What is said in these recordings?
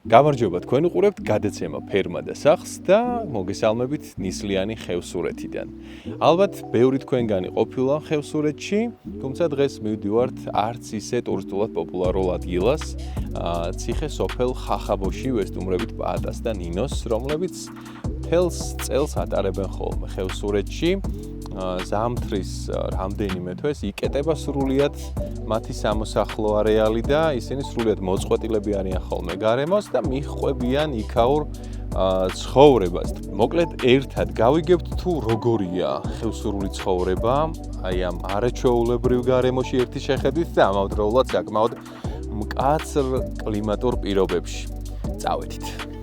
გამარჯობა, თქვენ უყურებთ გადაცემა ფერმა და სახლს და მოგესალმებით ნისლიანი ხევსურეთიდან. ალბათ ბევრი თქვენგანი ყოფილა ხევსურეთში, თუმცა დღეს მივდივართ არც ისე ტურისტულად პოპულარულ ადგილას, ციხე სოფელ ხახაბოში ვესტუმრებით პაატას და ნინოს, რომლებიც მთელს წელს ატარებენ ხოლმე ხევსურეთში. ზამთრის რამდენიმე თვეს იკეტება სრულიად მათი სამოსახლო არეალი და ისინი სრულიად მოწყვეტილები არიან ხოლმე გარემოს და მიჰყვებიან იქაურ ცხოვრებას. მოკლედ ერთად გავიგებთ თუ როგორია ხევსურული ცხოვრება აი ამ არაჩვეულებრივ გარემოში ერთი შეხედვით და ამავდროულად საკმაოდ მკაცრ კლიმატურ პირობებში. წავედით.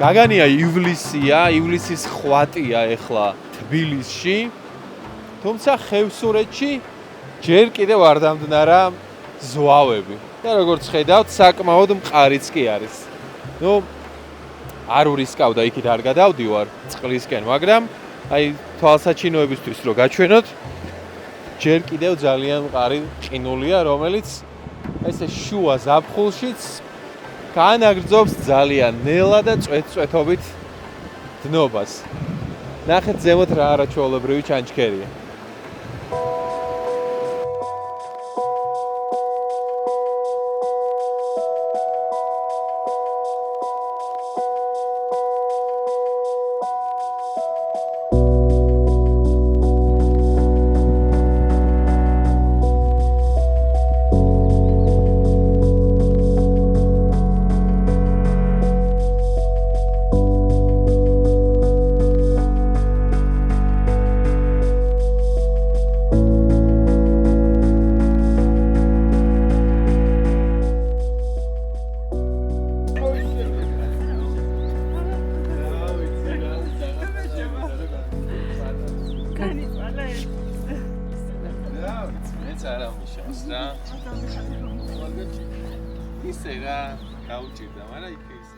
გაგანია ივლისია, ივლისის ხვატია ეხლა თბილისში, თუმცა ხევსურეთში ჯერ კიდევ არ დამდნარა ზვავები. და როგორც ხედავთ, საკმაოდ მყარიც კი არის. არ ურისკავდა იქით არ გადავდივარ წყლისკენ, მაგრამ აი თვალსაჩინოებისთვის რო გაჩვენოთ, ჯერ კიდევ ძალიან მყარი ყინულია, რომელიც ესე შუა ზაფხულშიც განაგრძობს ძალიან ნელა და წვეთ-წვეთობით დნობას. ნახეთ ზემოთ რა არაჩვეულებრივი ჩანჩქერია. ისე რა გაუჭირდა, მაგრამ იქ ისე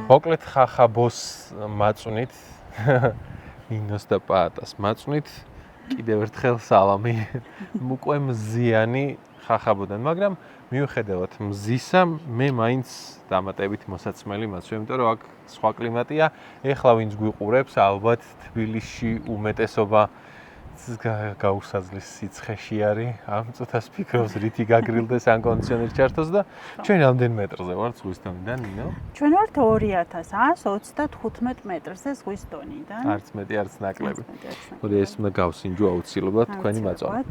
მოკლედ ხახაბოს მაწვნით ნინოს და პაატას მაწვნით კიდევ ერთხელ სალამი უკვე მზიანი ხახაბოდან, მაგრამ მიუხედავად მზისა, მე მაინც დამატებით მოსაცმელი მაცვი, იმიტომ რომ აქ სხვა კლიმატია. ეხლა ვინც გვიყურებს, ალბათ თბილისში უმეტესობა გაუსაძლის სიცხეში არის. ამ წუთას ფიქრობს, რითი გაგრილდეს ან კონდიციონერი ჩართოს და ჩვენ რამდენ მეტრზე ვართ ზღვის დონიდან, ნინო? ჩვენ ვართ 2135 მეტრზე ზღვის დონიდან. არც მეტი, არც ნაკლები. მოდი ეს უნდა გავსინჯო აუცილებლად თქვენი მაწვანე.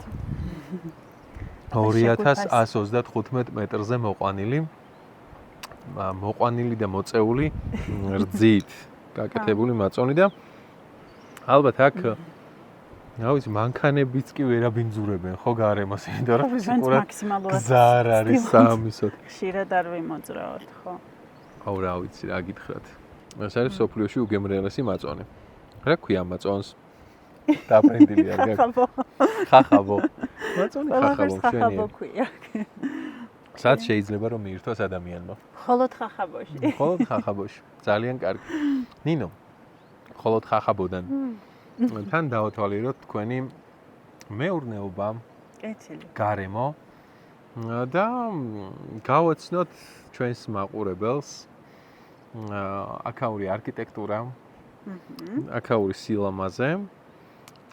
2135 მეტრზე მოყვანილი და მოწეული რძით გაკეთებული მაწონი და ალბათ აქ რა ვიცი მანქანებიც კი ვერ აბინძურებენ ხო გარემოს, იმიტომ რომ ფიზიკურად გზა არ არის საამისოდ. ხშირად არ ვიმოძრაოთ, ხო? აუ რა ვიცი რა გითხრათ. ეს არის სოფლიოში უგემრიელესი მაწონი. რა ქვია ამ მაწონს? დაბრენდილი არ გაქვს. ხახაბო. მაწონი ხახაბო ქვია. სად შეიძლება რომ მიირთვას ადამიანმა? მხოლოდ ხახაბოში. მხოლოდ ხახაბოში. ძალიან კარგი. ნინო, მხოლოდ ხახაბოდან. თან დავთვალიეროთ თქვენი მეურნეობა, გარემო და გავაცნოთ ჩვენს მაყურებელს აქაური არქიტექტურა, აქაური სილამაზე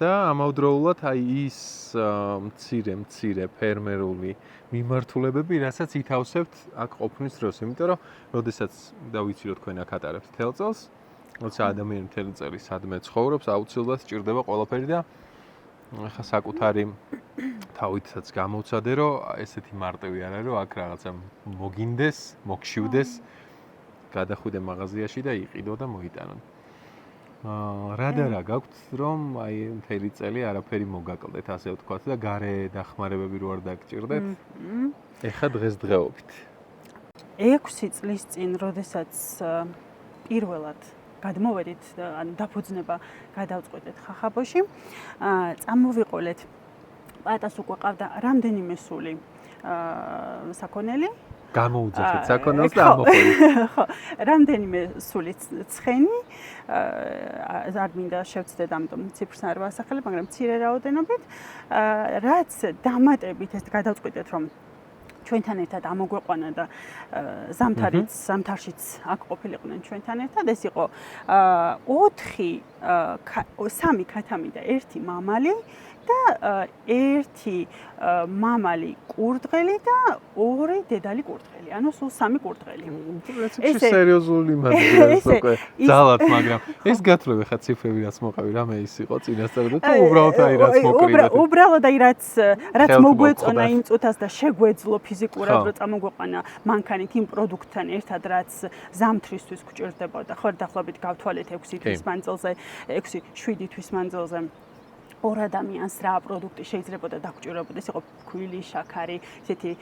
და ამავდროულად აი ის მცირე ფერმერული მიმართულებები, რასაც ითავსებთ აქ ყოფნის დროს, იმიტომ რომ როდესაც და ვიცი რომ თქვენ აქ ატარებთ თელ წელს, როცა ადამიანი მთელი წელი სადმე ცხოვრობს, აუცილებლად სჭირდება ყველაფერი და ახლა საკუთარი თავითაც გამოვცადე, რომ ესეთი მარტივი არ არის, რომ აქ რაღაცა მოგინდეს, მოგშივდეს, გადახვიდე მაღაზიაში და იყიდო და მოიტანო. რა და რა გაქვთ, რომ აი მთელი წელი არაფერი მოგაკლდეთ, ასე ვთქვათ და გარე დახმარებები რო არ დაგჭირდეთ. ეხლა დღესდღეობით. 6 წლის წინ, როდესაც პირველად გადმოვედით, ანუ დაფუძნება გადავწყვეტეთ ხახაბოში, წამოვიყოლეთ პატას უკვე ყავდა რამდენიმე სული საქონელი. გამოუძახეთ საქონელს და ამოხოლით. ხო, რამდენიმე სული ცხენი, არ მინდა შევცდეთ, ამიტომ ციფრს არ ვასახელებ, მაგრამ მცირე რაოდენობით, რაც დამატებით ეს გადავწყვეტეთ, რომ ჩვენთან ერთად ამოგვეყვანა და ზამთარშიც აქ ყოფილიყვნენ ჩვენთან ერთად, ეს იყო 3 ქათამი და 1 მამალი და 1 მამალი კურდღელი და 2 დედალი კურდღელი, ანუ სულ 3 კურდღელი. ეს სერიოზული მადლობს უკვე ძალად, მაგრამ ეს გათვლები ხა ციფრები რაც მოყავი, რამე ის იყო წინასწარ და თუ უბრალოდ აი რაც მოკრიდეთ. უბრალოდ აი რაც მოგვეწონა იმ წუთას და შეგვეძლო ფიზიკურად რომ წამოგვეყვანა მანქანით იმ პროდუქტთან ერთად, რაც ზამთრისთვის გვჭირდებოდა. ხო, დაახლოებით გავთვალეთ 6 თვის მანძილზე, 6-7 თვის მანძილზე. 2 ადამიანს რა პროდუქტი შეიძლება დაგჭირებოდეს, იყო ფქვილი, შაქარი, ესეთი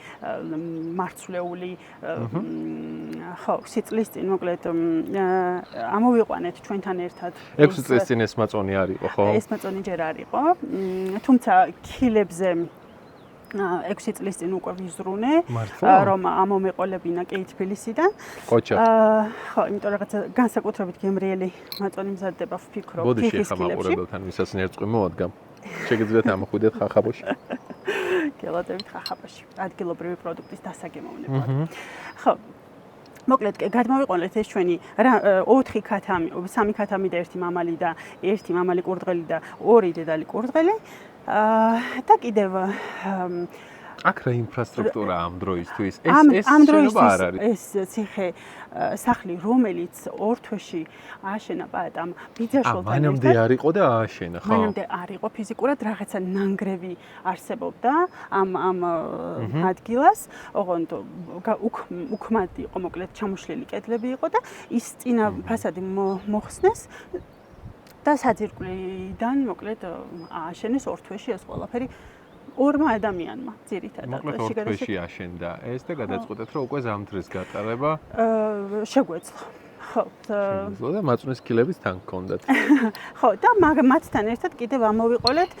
მარცვლეული, ხო, სიწლის წინ მოკლედ ამოვიყვანეთ ჩვენთან ერთად. 6 წლის წინ ეს მაწონი არ იყო, ხო? ეს მაწონი ჯერ არ იყო. თუმცა ქილებზე 6 წლის წინ უკვე ვიზრუნე, რომ ამომეყოლებინა კი თბილისიდან. ყოჩა. ხო, იმიტომ რომ რაღაცა განსაკუთრებით გემრიელი მაწონი მზადდება, ვფიქრობ, ფიქრის ქილებში. ბოდიში ხამაყურებელთან ვისაც ნერწყვი მოვადგა. შეგიძლიათ ამოხვიდეთ ხახაბოში. გელადებით ხახაბოში. ადგილობრივი პროდუქტის დასაგემოვნებლად. ხო. მოკლედ გადმოვიყოლეთ ეს ჩვენი 4 ქათამი, 3 ქათამი და 1 მამალი და 1 მამალი კურდღელი და 2 დედალი კურდღელი. და კიდევ აქ რა ინფრასტრუქტურა ამ დროისთვის? ეს შენობა არ არის. ეს ციხე სახლი, რომელიც ორ თვეში ააშენა პაატამ ბიძაშვილთან. მანამდე არ იყო და ააშენა, ხო? მანამდე არ იყო ფიზიკურად, რაღაცა ნანგრევი არსებობდა ამ ადგილას. ოღონდ უქმად იყო, მოკლედ ჩამოშლილი კედლები იყო და ის წინა ფასადი მოხსნეს. და საძირკვლიდან მოკლედ ააშენეს ორ თვეში ეს ყველაფერი ორმა ადამიანმა ძირითადად. მოკლედ ორ თვეში აშენდა ეს და გადაწყვეტეთ რომ უკვე ზამთრის გატარება შეგვეძლო. ხო და მაწვნის ქილებიც თან გქონდათ. ხო და მათთან ერთად კიდევ ამოვიყოლეთ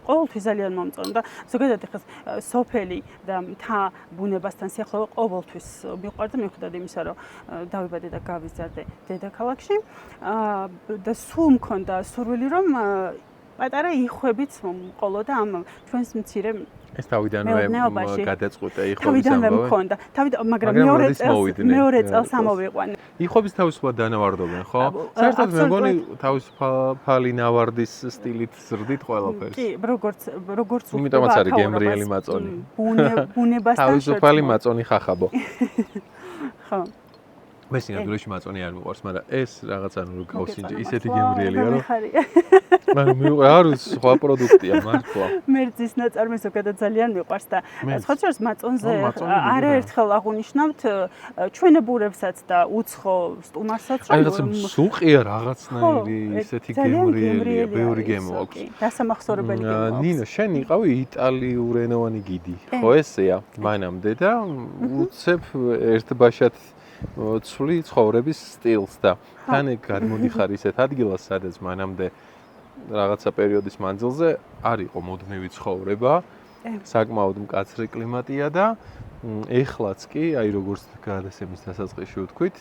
ყოველთვის ძალიან მომწონდა ზოგადად ახლა სოფელი და მთა ბუნებასთან სიახლოვე ყოველთვის მიყვარდა მიუხედავად იმისა რომ დავიბადე და გავიზარდე დედაქალაქში და სულ მქონდა სურვილი რომ პატარა იხვებიც მყოლოდა ამ ჩვენს მცირე ეს თავიდანვე გადაწყვეტა იხვების ამბავი. თავიდანვე მქონდა. მაგრამ მეორე წელს ამოვიყვანე. იხვების თავისუფლად დანავარდობენ, ხო? საერთოდ მე მგონი თავისუფალი ნავარდის სტილით ზრდით ყველაფერს. კი, როგორც იმიტომაც არის გემრიელი მაწონი. ბუნებასთან თავისუფალი მაწონი ხახაბო. ხო. მე სინამდვილეში მაწონი არ მიყვარს, მაგრამ ეს რაღაცა ნუ გავსინჯე, ისეთი გემრიელია, რომ მაგრამ არ ვიცი, სხვა პროდუქტია მართლა. მერძის ნაწარმი ზოგადად ძალიან მიყვარს და ხოჭორს მაწონზე არაერთხელ აღუნიშნავთ ჩვენებურებსაც და უცხო სტუმარსაც, რომ რაღაცა სუყია რაღაცნაირი, ისეთი გემრიელია, ბევრი გემო აქვს. დასამახსოვრებელი გემო აქვს. ნინო, შენ იყავი იტალიურენოვანი გიდი, ხო ესეა? მანამდე და უცებ ერთბაშად ცვლი ცხოვრების სტილს და თან ეგ გადმოდიხარ ისეთ ადგილას, სადაც მანამდე რაღაცა პერიოდის მანძილზე არ იყო მუდმივი ცხოვრება, საკმაოდ მკაცრი კლიმატია და ეხლაც კი, აი როგორც გადასემის დასაწყისში ვთქვით,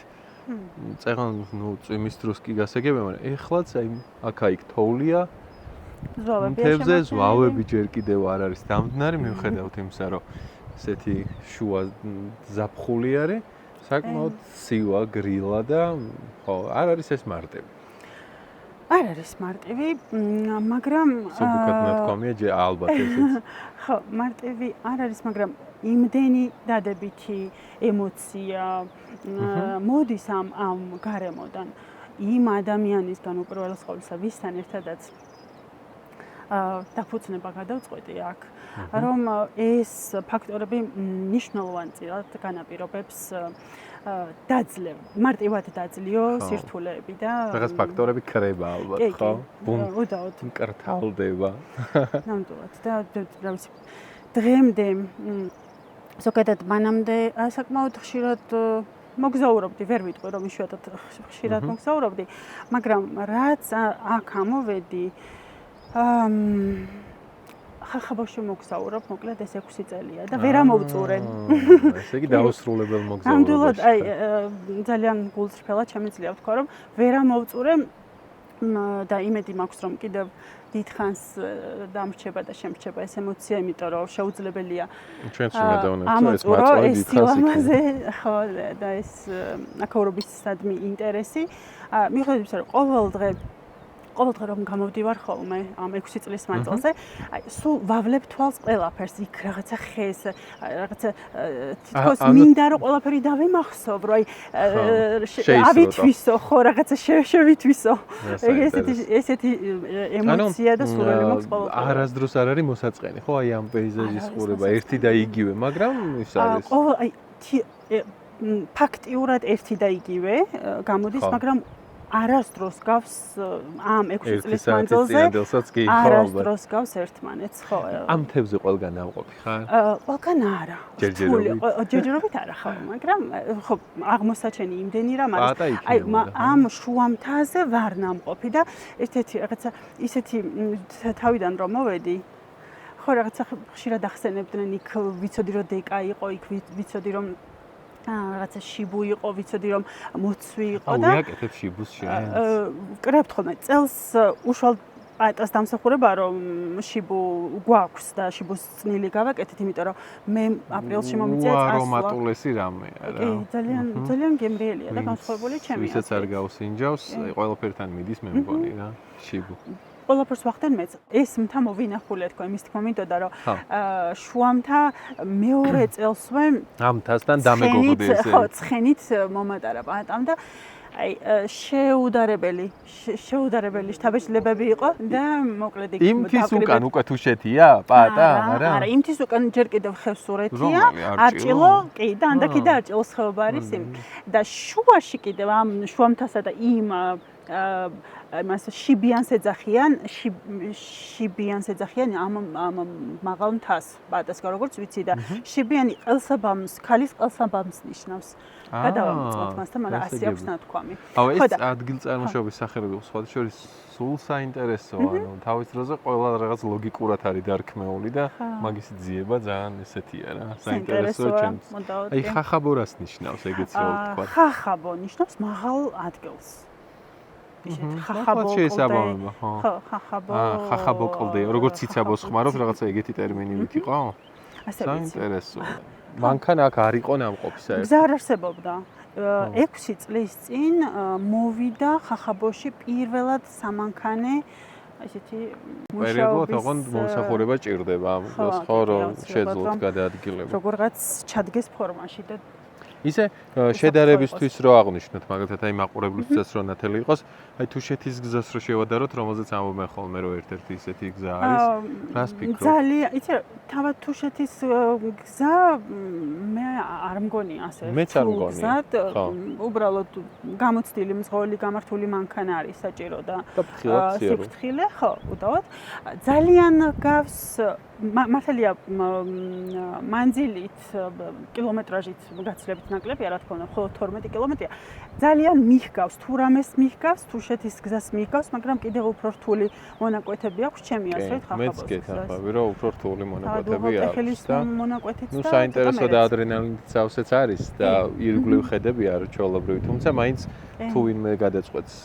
წეგან ნუ წვიმის დროს კი გასაგებია, მაგრამ ეხლაც აი აქა-იქ თოვლია. მთებზე ზვავები ჯერ კიდევ არ არის დამდნარი, მიუხედავად იმისა, რომ ესეთი შუა ზაფხული არის. საკმაოდ ცივა, გრილა და ხო, არ არის ეს მარტივი. არ არის მარტივი, მაგრამ სუბუქად ნათქვამია ალბათ ესეც. ხო, მარტივი არ არის, მაგრამ იმდენი დადებითი ემოცია მოდის ამ გარემოდან იმ ადამიანისგან უპირველეს ყოვლისა, ვისთან ერთადაც დაფუძნება გადავწყვეტი აქ, რომ ეს ფაქტორები მნიშვნელოვანწილად განაპირობებს მარტივად დაძლიო სირთულეები და რაღაც ფაქტორები ქრება ალბათ, ხო? უდაოდ მკრთალდება. ნამდვილად და რა ვიცი, დღემდე ზოგადად მანამდე საკმაოდ ხშირად მოგზაურობდი, ვერ ვიტყვი რომ იშვიათად ხშირად მოგზაურობდი, მაგრამ რაც აქ ამოვედი ხახაბოში მოგზაურობ, მოკლედ ეს 6 წელია და ვერ ამოვწურე. ესე იგი დაუსრულებელ მოგზაურობაში. ნამდვილად აი ძალიან გულწრფელად შემიძლია ვთქვა, რომ ვერ ამოვწურე და იმედი მაქვს, რომ კიდევ დიდხანს დამრჩება და შემრჩება ეს ემოცია, იმიტომ რომ შეუძლებელია ჩვენც უმედოვნებთ ეს მაწვარი დიდხანს იქნება. ხო და ეს აქაურობისადმი ინტერესი. მიუხედავად იმისა, რომ ყოველ დღე რომ გამოვდივარ ხოლმე ამ 6 წლის მანძილზე, აი სულ ვავლებ თვალს ყველაფერს, იქ რაღაცა ხეს, რაღაცა თითქოს მინდა რომ ყველაფერი დავიმახსოვრო, აი ავითვისო, ხო, რაღაცა შევითვისო. ესეთი ემოცია და სურვილი მაქვს ყოველდღე. არასდროს არ არის მოსაწყენი, ხო, აი ამ პეიზაჟის ყურება ერთი და იგივე, მაგრამ ის არის. აი ფაქტიურად ერთი და იგივე გამოდის, მაგრამ არასდროს გავს ამ 6 წლის მანძილზე არასდროს გავს ერთმანეთს, ხო. ამ თევზე ყველგან ავყოფი ხარ? ყველგან არა. ჯერჯერობით არა, ხო, მაგრამ ხო, აღმოსაჩენი იმდენი რამ არის. აი, ამ შუა მთაზე ვარ ნამყოფი და ერთ-ერთი რაღაცა ისეთი თავიდან რომ მოვედი, ხო, რაღაცა ხშირად ახსენებდნენ იქ ვიცოდი რომ დეკა იყო, იქ ვიცოდი რომ რაღაცა შიბუ იყო, ვიცოდი რომ მოცვი იყო და ვიაკეთებ შიბუს შენს. ვკრებთ ხოლმე წელს უშუალოდ პატას დამსახურება რომ შიბუ გვაქვს და შიბუს წნილი გავაკეთეთ, იმიტომ რომ მე აპრილში მომიწია წასვლა. არომატულესი რამე არა. კი, ძალიან გემრიელია და განსხვავებული ჩემი. ვისაც არ გავსინჯავს, ყველაფერთან მიდის მე მგონი რა, შიბუ. ყველაფერს ვახდენ მეც. ეს მთა მოვინახულე თქო, იმის თქმა მინდოდა რომ შუამთა მეორე წელსვე ამ მთასთან დამეგობრდი ესე. ხო, ცხენით მომატარა პატამ და აი შეუდარებელი შთაბეჭდილებები იყო და მოკლედ იქ იმთის უკან უკვე თუ შეთია პატა, არა? არა, იმთის უკან ჯერ კიდევ ხევსურეთია, არჭილო, კი, და ანდაქიდა არჭილოს ხეობა არის იმ და შუაში კიდევ ამ შუამთასა და იმ მას შიბიანს ეძახიან ამ მაღალ მთას, პატას როგორც ვიცი და შიბიანი ყელსაბამს, ქალის ყელსაბამს ნიშნავს. გადავამოწმოთ მასთან, მაგრამ ასე აქვს ნათქვამი. აუ ეს ადგილწარმოშობის სახელები სხვათა შორის სულ საინტერესოა, ანუ თავის დროზე ყველა რაღაც ლოგიკურად არის დარქმეული და მაგის ძიება ძალიან ესეთია რა, საინტერესოა ჩემს. აი ხახაბო რას ნიშნავს, ეგეც რა ვთქვა? ხახაბო ნიშნავს მაღალ ადგილს. ხახაბო შესაბამება, ხო. ხახაბო. ხახაბო კლდე, როგორც ციცაბოს ხმარობ, რაღაცა ეგეთი ტერმინივით იყო? ასე საინტერესო. მანქან აქ არ იყო ნამყოფი საერთოდ. გზა არ არსებობდა. 6 წლის წინ მოვიდა ხახაბოში პირველად სამანქანე ესეთი პერიოდულად ოღონდ მომსახურება ჭირდება ამ დროს ხო რომ შეძლოთ გადაადგილება. როგორღაც ჩადგეს ფორმაში და ისე შედარებისთვის რო აღნიშნოთ მაგალითად აი მაყურებლისთვისაც რო ნათელი იყოს აი თუშეთის გზას რო შევადაროთ რომელზეც ამბობენ ხოლმე რომ ერთ-ერთი ისეთი გზა არის რას ფიქრობ? ძალიან იცი თავად თუშეთის გზა მე არ მგონია ასე მეც არ მგონია უბრალოდ გამოცდილი მძღოლი გამართული მანქანა არის საჭირო და სიფრთხილე ხო უდავოდ ძალიან გავს მართალია მანძილით კილომეტრაჟით გაცილებით ნაკლები რა თქმა უნდა მხოლოდ 12 კილომეტრია ძალიან მიჰგავს თუ რამეს მიჰგავს თუშეთის გზას მიჰგავს მაგრამ კიდევ უფრო რთული მონაკვეთები აქვს ჩემი აზრით ხახაბოს მეც გეთანხმები რომ უფრო რთული მონაკვეთები აქვს და მონაკვეთიც და საინტერესო და ადრენალინით ავსეც არის და ირგვლივ ხედები არ ჩვეულებრივი თუმცა მაინც თუ ვინმე გადაწყვეტს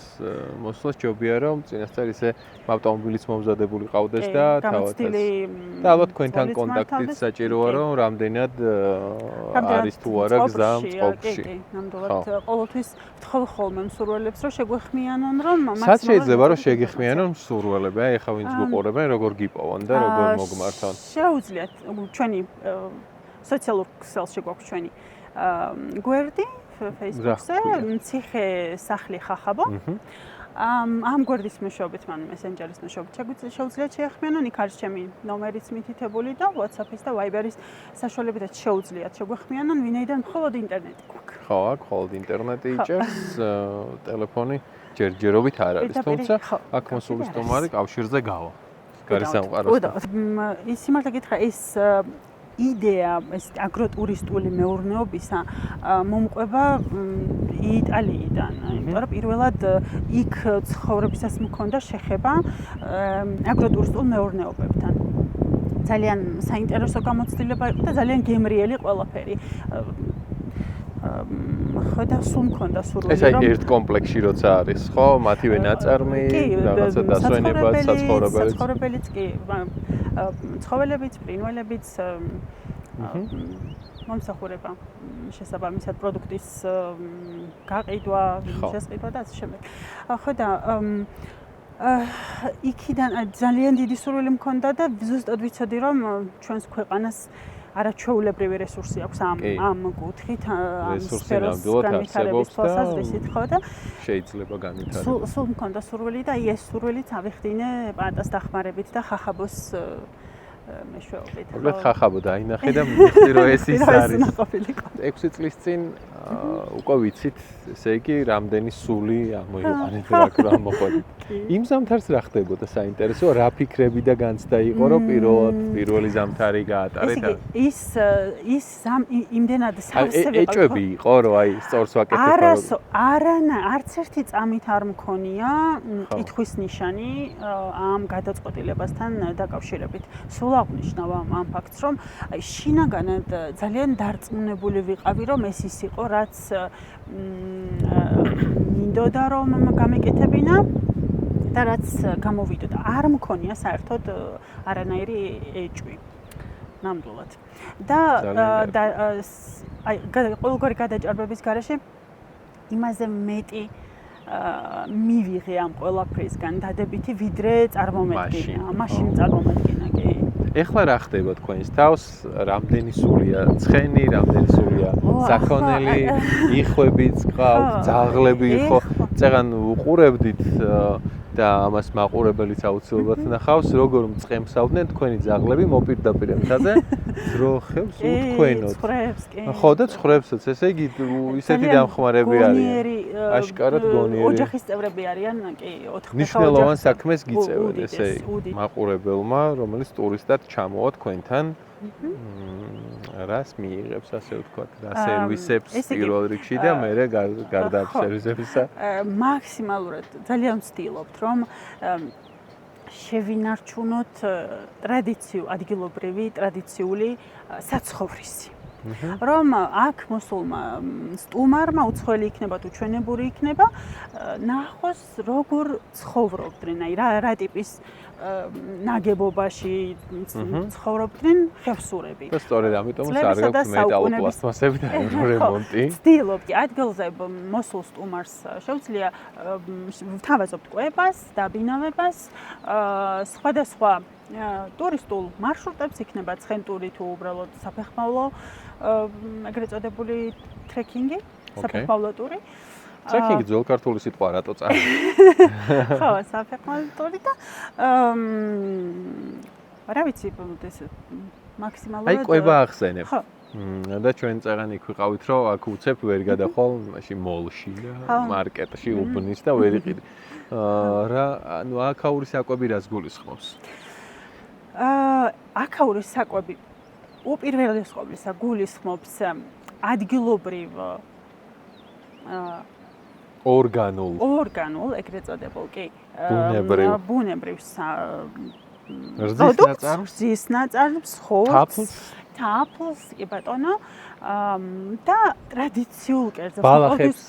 მოსვლას ჯობია რომ წინასწარ ისე ავტომობილიც მომზადებული ყავდეს და თავადაც და ალბათ თქვენთან კონტაქტით საჭიროა რომ რამდენად არის თუ არა გზა მწყობში. კი, ნამდვილად ყოველთვის ვთხოვ ხოლმე მსურველებს რომ შეგვეხმიანონ რომ სად შეიძლება რომ შეგეხმიანონ მსურველები? აი ახლა ვინც გუყურებენ როგორ გიპოვონ და როგორ მოგმართონ? შეუძლიათ ჩვენი სოციალურ ქსელში გვაქვს ჩვენი გვერდი Facebook-ზე ციხე სახლი ხახაბო. ამ გვერდის მეშვეობით მან მესენჯერის მეშვეობით შეუძლიათ შეეხმიანონ იქ არის ჩემი ნომერიც მითითებული და WhatsApp-ის და Viber-ის საშუალებითაც შეუძლიათ შეგვეხმიანონ ვინაიდან მხოლოდ ინტერნეტი გვაქვს. ხო, აქ მხოლოდ ინტერნეტი იჭერს, ტელეფონი ჯერჯერობით არ არის, თუმცა აქ მოსულის სტუმარი კავშირზე გავა. გარესამყაროსთან. ის სიმართლე გითხრა ის იდეა ეს აგროტურისტული მეურნეობისა მომყვება იტალიიდან. იმიტომ რომ პირველად იქ ცხოვრებისას მქონდა შეხება აგროტურისტულ მეურნეობებთან. ძალიან საინტერესო გამოცდილება იყო და ძალიან გემრიელი ყველაფერი. ხო და სულ მქონდა სურვილი რომ ეს აი ერთ კომპლექსში როცა არის, ხო? მათივე ნაწარმი, რაღაცა დასვენებაც, საცხოვრებელიც კი, ცხოველებიც, ფრინველებიც მომსახურება შესაბამისად პროდუქტის გაყიდვა, შესყიდვა და ასე შემდეგ. ხო და იქიდან ძალიან დიდი სურვილი მქონდა და ზუსტად ვიცოდი რომ ჩვენს ქვეყანას არაჩვეულებრივი რესურსი აქვს ამ კუთხით, ამ სფეროს განვითარების თვალსაზრისით, ხო და შეიძლება განვითარება. სულ მქონდა სურვილი და ეს სურვილიც ავიხდინე პატას დახმარებით და ხახაბოს მეშვეობით. მოკლედ ხახაბო დაინახე და მივხვდი რომ ეს ის არის. 6 წლის წინ უკვე ვიცით, ესე იგი, რამდენი სული ამოიყვანეთ რა მოხდა. იმ ზამთარს რა ხდებოდა საინტერესო, რა ფიქრები და განცდა იყო, რომ პირველი ზამთარი გაატარეთ? ის იმდენად სავსე ეჭვები იყო, რომ აი სწორს ვაკეთებ. არც ერთი წამით არ მქონია კითხვის ნიშანი ამ გადაწყვეტილებასთან დაკავშირებით. სულ აღნიშნავ ამ ფაქტს, რომ აი შინაგანად ძალიან დარწმუნებული ვიყავი, რომ ეს ის იყო, რაც მინდოდა რომ გამეკეთებინა და რაც გამოვიდოდა. არ მქონია საერთოდ არანაირი ეჭვი. ნამდვილად. და აი ყოველგვარი გადაჭარბების გარეშე იმაზე მეტი მივიღე ამ ყველაფრისგან დადებითი ვიდრე წარმომედგინა. მაშინ წარმომედგინა კი. ეხლა რა ხდება თქვენს თავს? რამდენი სულია ცხენი, რამდენი სულია საქონელი, იხვებიც ყავთ, ძაღლები ხო? წეგან უყურებდით და ამას მაყურებელიც აუცილებლად ნახავს, როგორ მწყემსავდნენ თქვენი ძაღლები მოპირდაპირ მთაზე, ძროხებს უთქვენოთ. ხო და ცხრებსაც, ესე იგი ისეთი დამხმარები არიან. აშკარად გონიერი. ოჯახის წევრები არიან, კი, 4 ნიშნულოვან საქმეს გიწევენ, ესე იგი, მაყურებელმა, რომელიც ტურისტად ჩამოვა თქვენთან. რას მიიღებს, ასე ვთქვათ, რა სერვისებს პირველ რიგში და მერე გარდა სერვისებისა? მაქსიმალურად ძალიან ვცდილობთ, რომ შევინარჩუნოთ ადგილობრივი ტრადიციული საცხოვრისი. რომ აქ მოსულმა სტუმარმა უცხოელი იქნება თუ ჩვენებური იქნება, ნახოს როგორ ცხოვრობდნენ, აი რა ტიპის ნაგებობაში ცხოვრობდნენ ხევსურები. და სწორედ ამიტომაც არ გაქვს მეტალოპლასტმასები და რემონტი. ვცდილობთ ადგილზე მოსულ სტუმარს შეუძლია ვთავაზობთ კვებას, დაბინავებას, სხვადასხვა ტურისტულ მარშრუტებს იქნება ცხენტური თუ უბრალოდ საფეხმავლო ეგრეთ წოდებული ტრეკინგი, საფეხმავლო ტური. ტრეკინგი ძველ ქართული სიტყვა რატო წარ? ხო, საფეხმავლო ტური და რა ვიცი, ეს მაქსიმალურად აი კვება ახსენებ. ხო. და ჩვენ წაღან იქ ვიყავით, რომ აქ უცებ ვერ გადახვალ მაშინ მოლში და მარკეტში უბნის და ვერ იყიდი. რა, ანუ აქაური საკვები რას გულისხმობს? აქაური საკვები უპირველეს ყოვლისა გულისხმობს ადგილობრივ ორგანულ, ეგრეთ წოდებულ, კი, ბუნებრივ რძის ნაწარმს, ხორცს, თაფლს, კი ბატონო, და ტრადიციულ კერძებს, ბალახებს,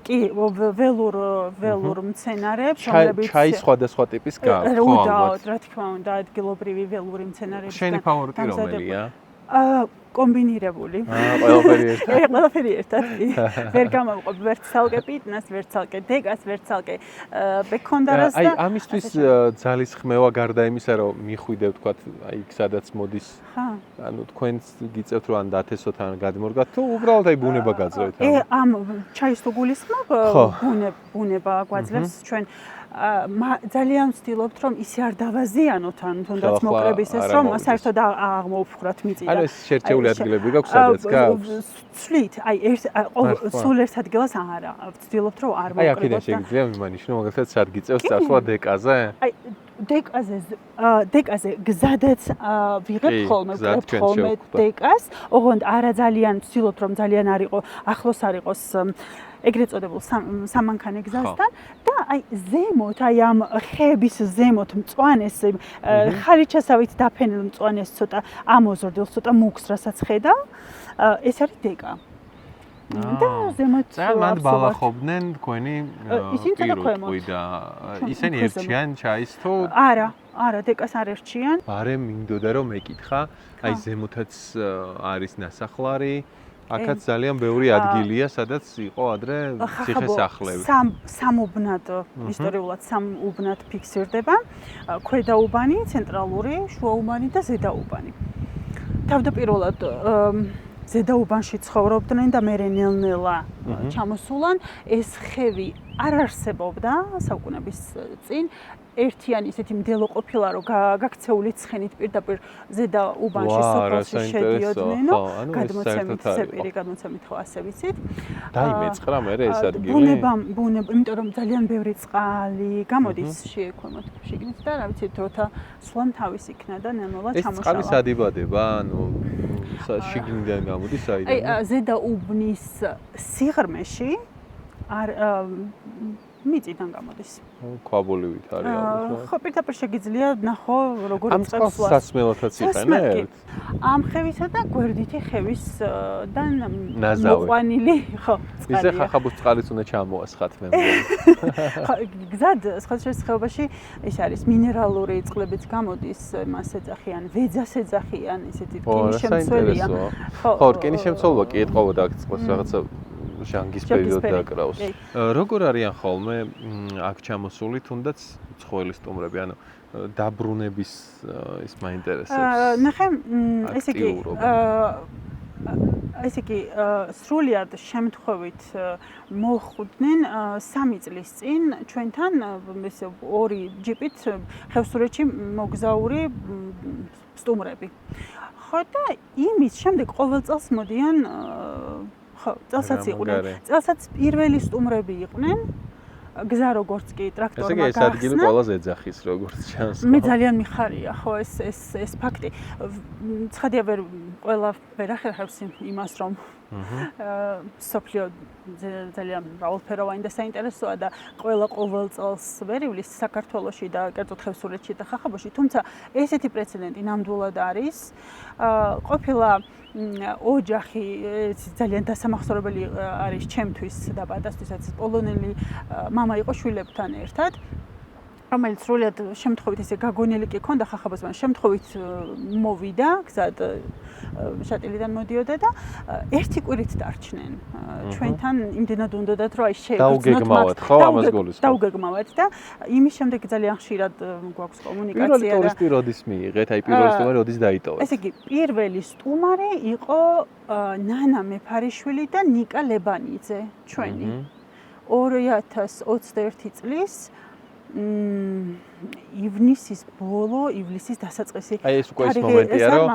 კი, ველურ მცენარეებს, რომლებიც ჩაის სხვადასხვა ტიპის გაქვთ, ხო, ალბათ. რა თქმა უნდა, ადგილობრივი ველური მცენარეები. შენი ფავორიტი რომელია? კომბინირებული. ყველაფერი ერთად. ვერ გამოვყოფ ვერც ცალკე პიტნას, ვერც ცალკე დეგას, ვერც ცალკე ბექონდარას და აი ამისთვის ძალის ხმევა გარდა იმისა, რომ მიხვიდე ვთქვათ, აი იქ სადაც მოდის. ანუ თქვენს გიწევთ რომ ან დათესოთ ან გადმორგათ თუ უბრალოდ აი ბუნება გაძლევთ. ამ ჩაის თუ გულისხმობ, ბუნება გვაძლევს ჩვენ ძალიან ვცდილობთ რომ ისე არ დავაზიანოთ ან თუნდაც მოკრების ეს რომ საერთოდ აღმოვფხრათ მიწიდან. ანუ ეს შერჩეული ადგილები გაქვს სადაც გაქვს? ვცვლით, აი სულ ერთ ადგილას არა. ვცდილობთ რომ არ მოკრიბოთ. აი აქედან შეგიძლია მიმანიშნო მაგალითად სად გიწევს წასვლა დეკაზე? აი დეკაზე გზადაც ვიღებ ხოლმე დეკას, ოღონდ არა ძალიან ვცდილობთ რომ ძალიან არ იყო ახლოს არ იყოს ეგრეთ წოდებულ სამანქანე გზასთან და აი ზემოთ, აი ამ ხეების ზემოთ მწვანეს ხალიჩასავით დაფენილ მწვანეს ცოტა ამოზრდილს, ცოტა მუქს რასაც ხედავ, ეს არის დეკა. და ზემოთ მან ბალახობდნენ თქვენი პირუტყვი და ისინი ერჩიან ჩაის თუ არა, დეკას არ ერჩიან. ბარემ მინდოდა რომ მეკითხა, აი ზემოთაც არის ნასახლარი, აქაც ძალიან ბევრი ადგილია, სადაც იყო ადრე ციხესახლები. სამუბნად, ისტორიულად სამუბნად ფიქსირდება, ქვედაუბანი, ცენტრალური, შუაუბანი და ზედაუბანი. თავდაპირველად ზედაუბანში ცხოვრობდნენ და მერე ნელ-ნელა ჩამოსულან ეს ხევი არ არსებობდა საუკუნეების წინ. ერთიანი ისეთი მდელო ყოფილა, რომ გაქცეული ცხენით პირდაპირ ზედაუბანში სოფელში შედიოდნენ, გადმოცემით ხო ასე ვიცით. დაიმეწყრა მერე ეს ადგილი. ბუნება, იმიტომ რომ ძალიან ბევრი წყალი გამოდის შეექვემოთ შიგნით და რა ვიცით, დროთა სვლამ თავის იქნა და ნელ-ნელა ჩამოშალა. ეს წყალი სადიბადება, ანუ შიგნიდან გამოდის საიდან? აი ზედაუბნის სიღრმეში მიწიდან გამოდის. ქვაბულივით არის ალბათ. ხო, პირდაპირ შეგიძლია ნახო როგორ იწყებს. ამ წყალს სასმელათაც იყენებთ? ამ ხევისა და გვერდითი ხევისგან მოყვანილი, ხო, წყალია. ისე ხახაბუს წყალიც უნდა ჩამოასხათ მე. ხო, გზად სხვადასხვა ხეობაში ეს არის მინერალური წყლებიც გამოდის, მას ეძახიან, ვეძას ეძახიან, ისეთი რკინის შემცველია. ხო, რკინის შემცველობა კი ეტყობოდა აქ წყალს რაღაცა ჟანგის პერიოდ დაკრავს. როგორ არიან ხოლმე აქ ჩამოსული თუნდაც ცხოველის სტუმრები, ანუ დაბრუნების ის მაინტერესებს. ნახე, ესე იგი, სრულიად შემთხვევით მოხვდნენ 3 წლის წინ ჩვენთან ესე ორი ჯიპით ხევსურეთში მოგზაური სტუმრები. ხო და იმის შემდეგ ყოველ წელს მოდიან ხო, წელსაც იყვნენ. წელსაც პირველი სტუმრები იყვნენ. გზა როგორც კი ტრაქტორმა გახსნა. ესე კი ეს ადგილი ყველაზე ეძახის როგორც ჩანს. მე ძალიან მიხარია ხო ეს ფაქტი. ცხადია ყველა ვერ ახერხებს იმას რომ სოფლიო ძალიან მრავალფეროვანი და საინტერესოა და ყველა ყოველ წელს ვერ ივლის საქართველოში და კერძოდ ხევსურეთში და ხახაბოში, თუმცა ესეთი პრეცედენტი ნამდვილად არის. ყოფილა ოჯახი ძალიან დასამახსოვრებელი არის ჩემთვის და პატასთვისაც პოლონელი მამა იყო შვილებთან ერთად. რომელიც სრულად შემთხვევით ესე გაგონილი კი ქონდა ხახაბას, მაგრამ შემთხვევით მოვიდა, გზად შატილიდან მოდიოდა და ერთი კვირით დარჩნენ. ჩვენთან იმდენად უნდათ რომ აი დაუგეგმავათ, ხო, ამას გულისხმობ. დაუგეგმავათ და იმის შემდეგ ძალიან ხშირად გვაქვს კომუნიკაცია და პირველი ტურისტი როდის მიიღეთ, აი პირველი სტუმარი როდის დაიტოვეთ? ესე იგი, პირველი სტუმარი იყო ნანა მეფარიშვილი და ნიკა ლებანიძე, ჩვენი. 2021 წლის ივნისის ბოლო, ივლისის დასაწყისი. აი ეს უკვე ის მომენტია, რომ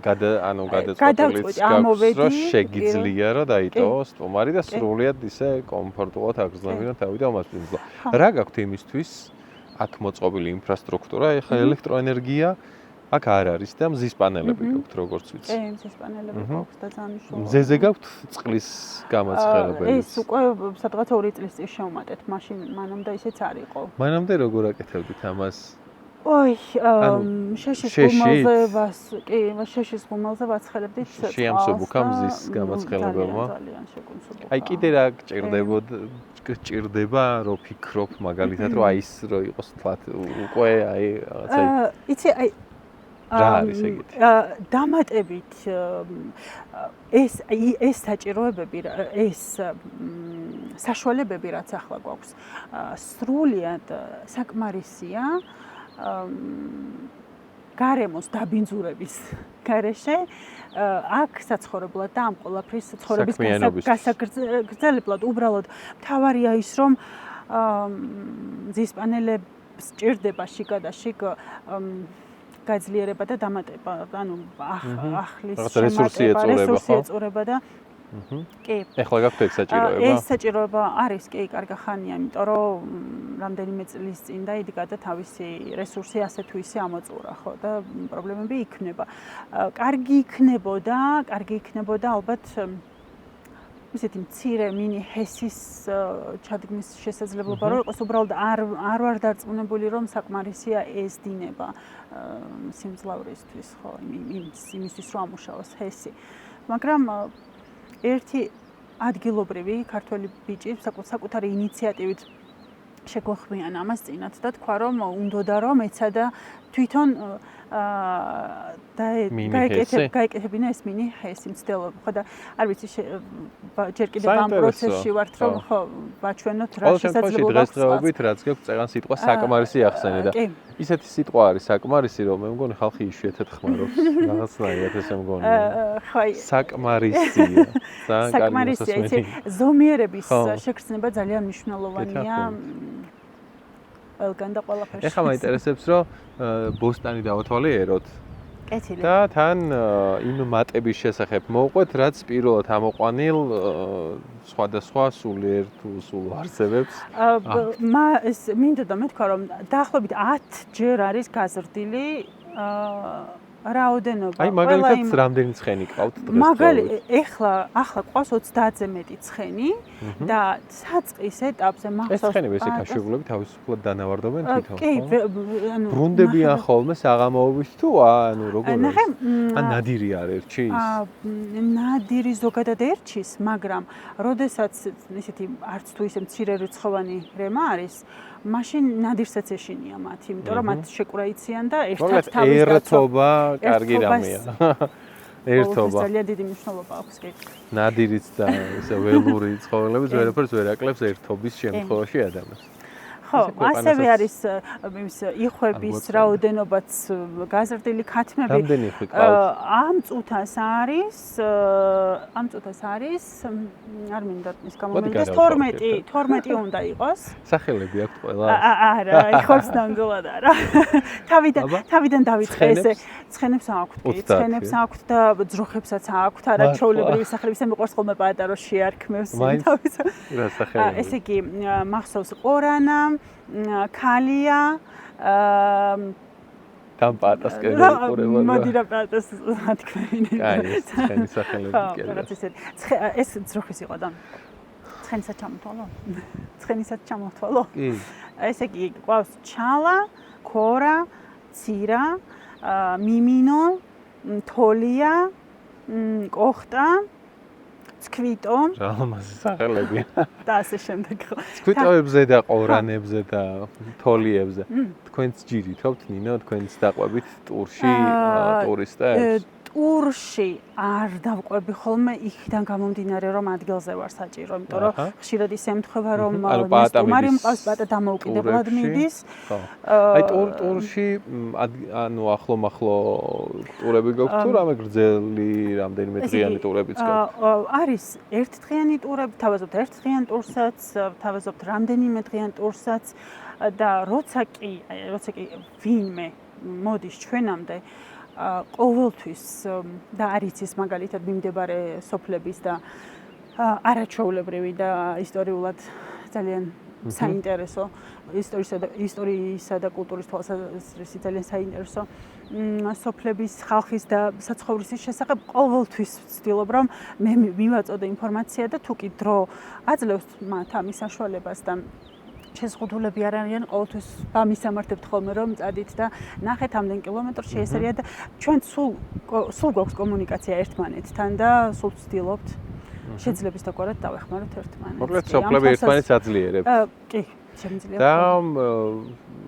გადაწყვეტილიც გაქვს, რომ შეგიძლია რომ დაიტოვოს სტუმარი და სრულიად ისე კომფორტულად აგრძელებინათ თავიდან მასპინძლა. რა გაქვთ იმისთვის? აქ მოწყობილი ინფრასტრუქტურა, ეხლა ელექტროენერგია აქ არ არის და მზის პანელები გაქვთ, როგორც ვიცი. კი, მზის პანელები გაქვთ და ძალიან მნიშვნელოვანია. მზეზე გაქვთ წყლის გამაცხელებელიც. ეს უკვე სადღაც 2 წლის წინ შევმატეთ, მაშინ მანამდე ისეც არ იყო. მანამდე როგორ აკეთებდით ამას? ой, შეშის ღუმელზე ვაცხელებდით წყალს. შეამსუბუქა მზის გამაცხელებელმა. ძალიან შეგუნსუბუქა. აი კიდე რა გჭირდება, რომ ფიქრობ მაგალითად, რომ აი ის რო იყოს თვათ უკვე აი რაღაცა იცი აი რა არის ეგეთი? დამატებით ეს საჭიროებები, ეს საშუალებები რაც ახლა გვაქვს, სრულიად საკმარისია გარემოს დაბინძურების გარეშე აქ საცხოვრებლად და ამ ყველაფრის ცხოვრების გასაგრძელებლად უბრალოდ მთავარია ის რომ მზის პანელებს სჭირდება შიგა და შიგ გაძლიერება და დამატება, ანუ ახლის რესურსი ეწურება და კი. ეხლა გაქვთ ეს საჭიროება? ეს საჭიროება არის, კი, კარგი ხანია, იმიტომ რომ რამდენიმე წლის წინ დაიდგა და თავისი რესურსი ასე თუ ისე ამოწურა, ხო და პრობლემები იქნება. კარგი იქნებოდა ალბათ ისეთი მცირე მინი ჰესის ჩადგმის შესაძლებლობა რომ იყოს უბრალოდ არ ვარ დარწმუნებული რომ საკმარისია ეს დინება სიმძლავრისთვის ხო იმისთვის რომ ამუშავოს ჰესი მაგრამ ერთი ადგილობრივი ქართველი ბიჭი საკუთარი ინიციატივით შეგვახმიან ამას წინათ და თქვა რომ უნდოდა რომ ეცადა თვითონ გაეკეთებინა ეს მინი ჰესი მცდელობა ხო და არ ვიცი ჯერ კიდევ ამ პროცესში ვართ რომ ხო ვაჩვენოთ რა შესაძლებლობა აქვს დღესდღეობით რაც გაქვს წეგან სიტყვა საკმარისი ახსენე და ისეთი სიტყვა არის საკმარისი რომ მე მგონი ხალხი იშვიათად ხმარობს რაღაცნაირად ესე მგონი საკმარისია საკმარისია იცი ზომიერების შეგრძნება ძალიან მნიშვნელოვანია ყველგან და ყველაფერში. ეხლა მაინტერესებს რომ ბოსტანი დავათვალიეროთ. კეთილი. და თან იმ მატების შესახებ მოვყვეთ, რაც პირველად ამოყვანილ სხვადასხვა სულიერ თუ სულ არსებებს. ეს მინდოდა მეთქვა რომ დაახლოებით 10 ჯერ არის გაზრდილი რაოდენობა. აი მაგალითად რამდენი ცხენი ყავთ დღეს? ახლა ყავს 30-ზე მეტი ცხენი და საწყის ეტაპზე მახსოვს. ეს ცხენები ესე გაშვებულები თავისუფლად დანავარდებენ თვითონ, ხო? კი, ანუ ბრუნდებიან ხოლმე საღამოობით თუ ანუ როგორ არის? ან ნადირი არ ერჩის? ნადირი ზოგადად ერჩის, მაგრამ როდესაც ისეთი არც თუ ისე მცირე რიცხოვანი რემა არის მაშინ ნადირსაც ეშინია მათ, იმიტომ რომ მათ შეკვრაიციან და ერთად თავის ერთობა კარგი რამეა. ერთობა. ძალიან დიდი მნიშვნელობა აქვს კი. ნადირიც და ესე ველური ცხოველები ვერაფერს ვერ აკლებს ერთობის შემთხვევაში ადამიანს. ხო, ასევე არის ის იხვების რაოდენობაც გაზრდილი ქათმები. რამდენი იხვი ყავთ? ამ წუთას არის არ მინდა ის გამომივიდეს 12 უნდა იყოს. სახელები აქვთ ყველა? არა, იხვებს ნამდვილად არა. თავიდან დავიწყე ესე ცხენებს აქვთ, ცხენებს აქვთ და ძროხებსაც აქვთ, არა ჩვეულებრივი სახელები, მე მიყვარს ხოლმე პატარა რო შეარქმევს თავის. რა სახელები? ესე იგი მახსოვს ყორანა, ქალია, თან პატას კიდე ყურება. მოდი რა პატას ათქმევინე. კაი, ცხენის სახელები კიდე. ეს ძროხის იყო და ცხენისაც ჩამოთვალო? ცხენისაც ჩამოთვალო? კი. ესე იგი ყავს ჩალა, ქორა, ცირა, მიმინო, თოლია, კოხტა, ცქვიტო. რა ამაზე სახელები? და ასე შემდეგ ხო. ცქვიტოებზე და ყორანებზე და თოლიებზე. თქვენც ჯირითობთ ნინო, თქვენც დაყვებით ტურში ტურისტებს? ტურში არ დავყვები ხოლმე იქიდან გამომდინარე რომ ადგილზე ვარ საჭირო, იმიტომ რომ ხშირად ისე ემთხვევა რომ სტუმარი მყავს პატა დამოუკიდებლად მიდის. აი ტურში ანუ ახლო ტურები გაქვთ თუ რამე გრძელი რამდენიმე დღიანი ტურებიც გაქვთ? არის ერთდღიანი ტურები, თავაზობთ ერთდღიან ტურსაც, თავაზობთ რამდენიმე დღიან ტურსაც და როცა კი ვინმე მოდის ჩვენამდე ყოველთვის და არის ის მაგალითად მიმდებარე სოფლების და არაჩვეულებრივი და ისტორიულად ძალიან საინტერესო ისტორიისა და კულტურის თვალსაზრისით ძალიან საინტერესო სოფლების ხალხის და საცხოვრისის შესახებ ყოველთვის ვცდილობ რომ მე მივაწოდე ინფორმაცია და თუ კი დრო აძლევს მათ ამის საშუალებას და შეზღუდულები არ არიან ყოველთვის ვამისამართებთ ხოლმე რომ წადით და ნახეთ ამდენ კილომეტრში ეს არის და ჩვენ სულ გვაქვს კომუნიკაცია ერთმანეთთან და სულ ვცდილობთ შეძლებს დაგვარად დავეხმაროთ ერთმანეთს. მოკლედ სოფლები ერთმანეთს აძლიერებთ. კი, შემიძლია. და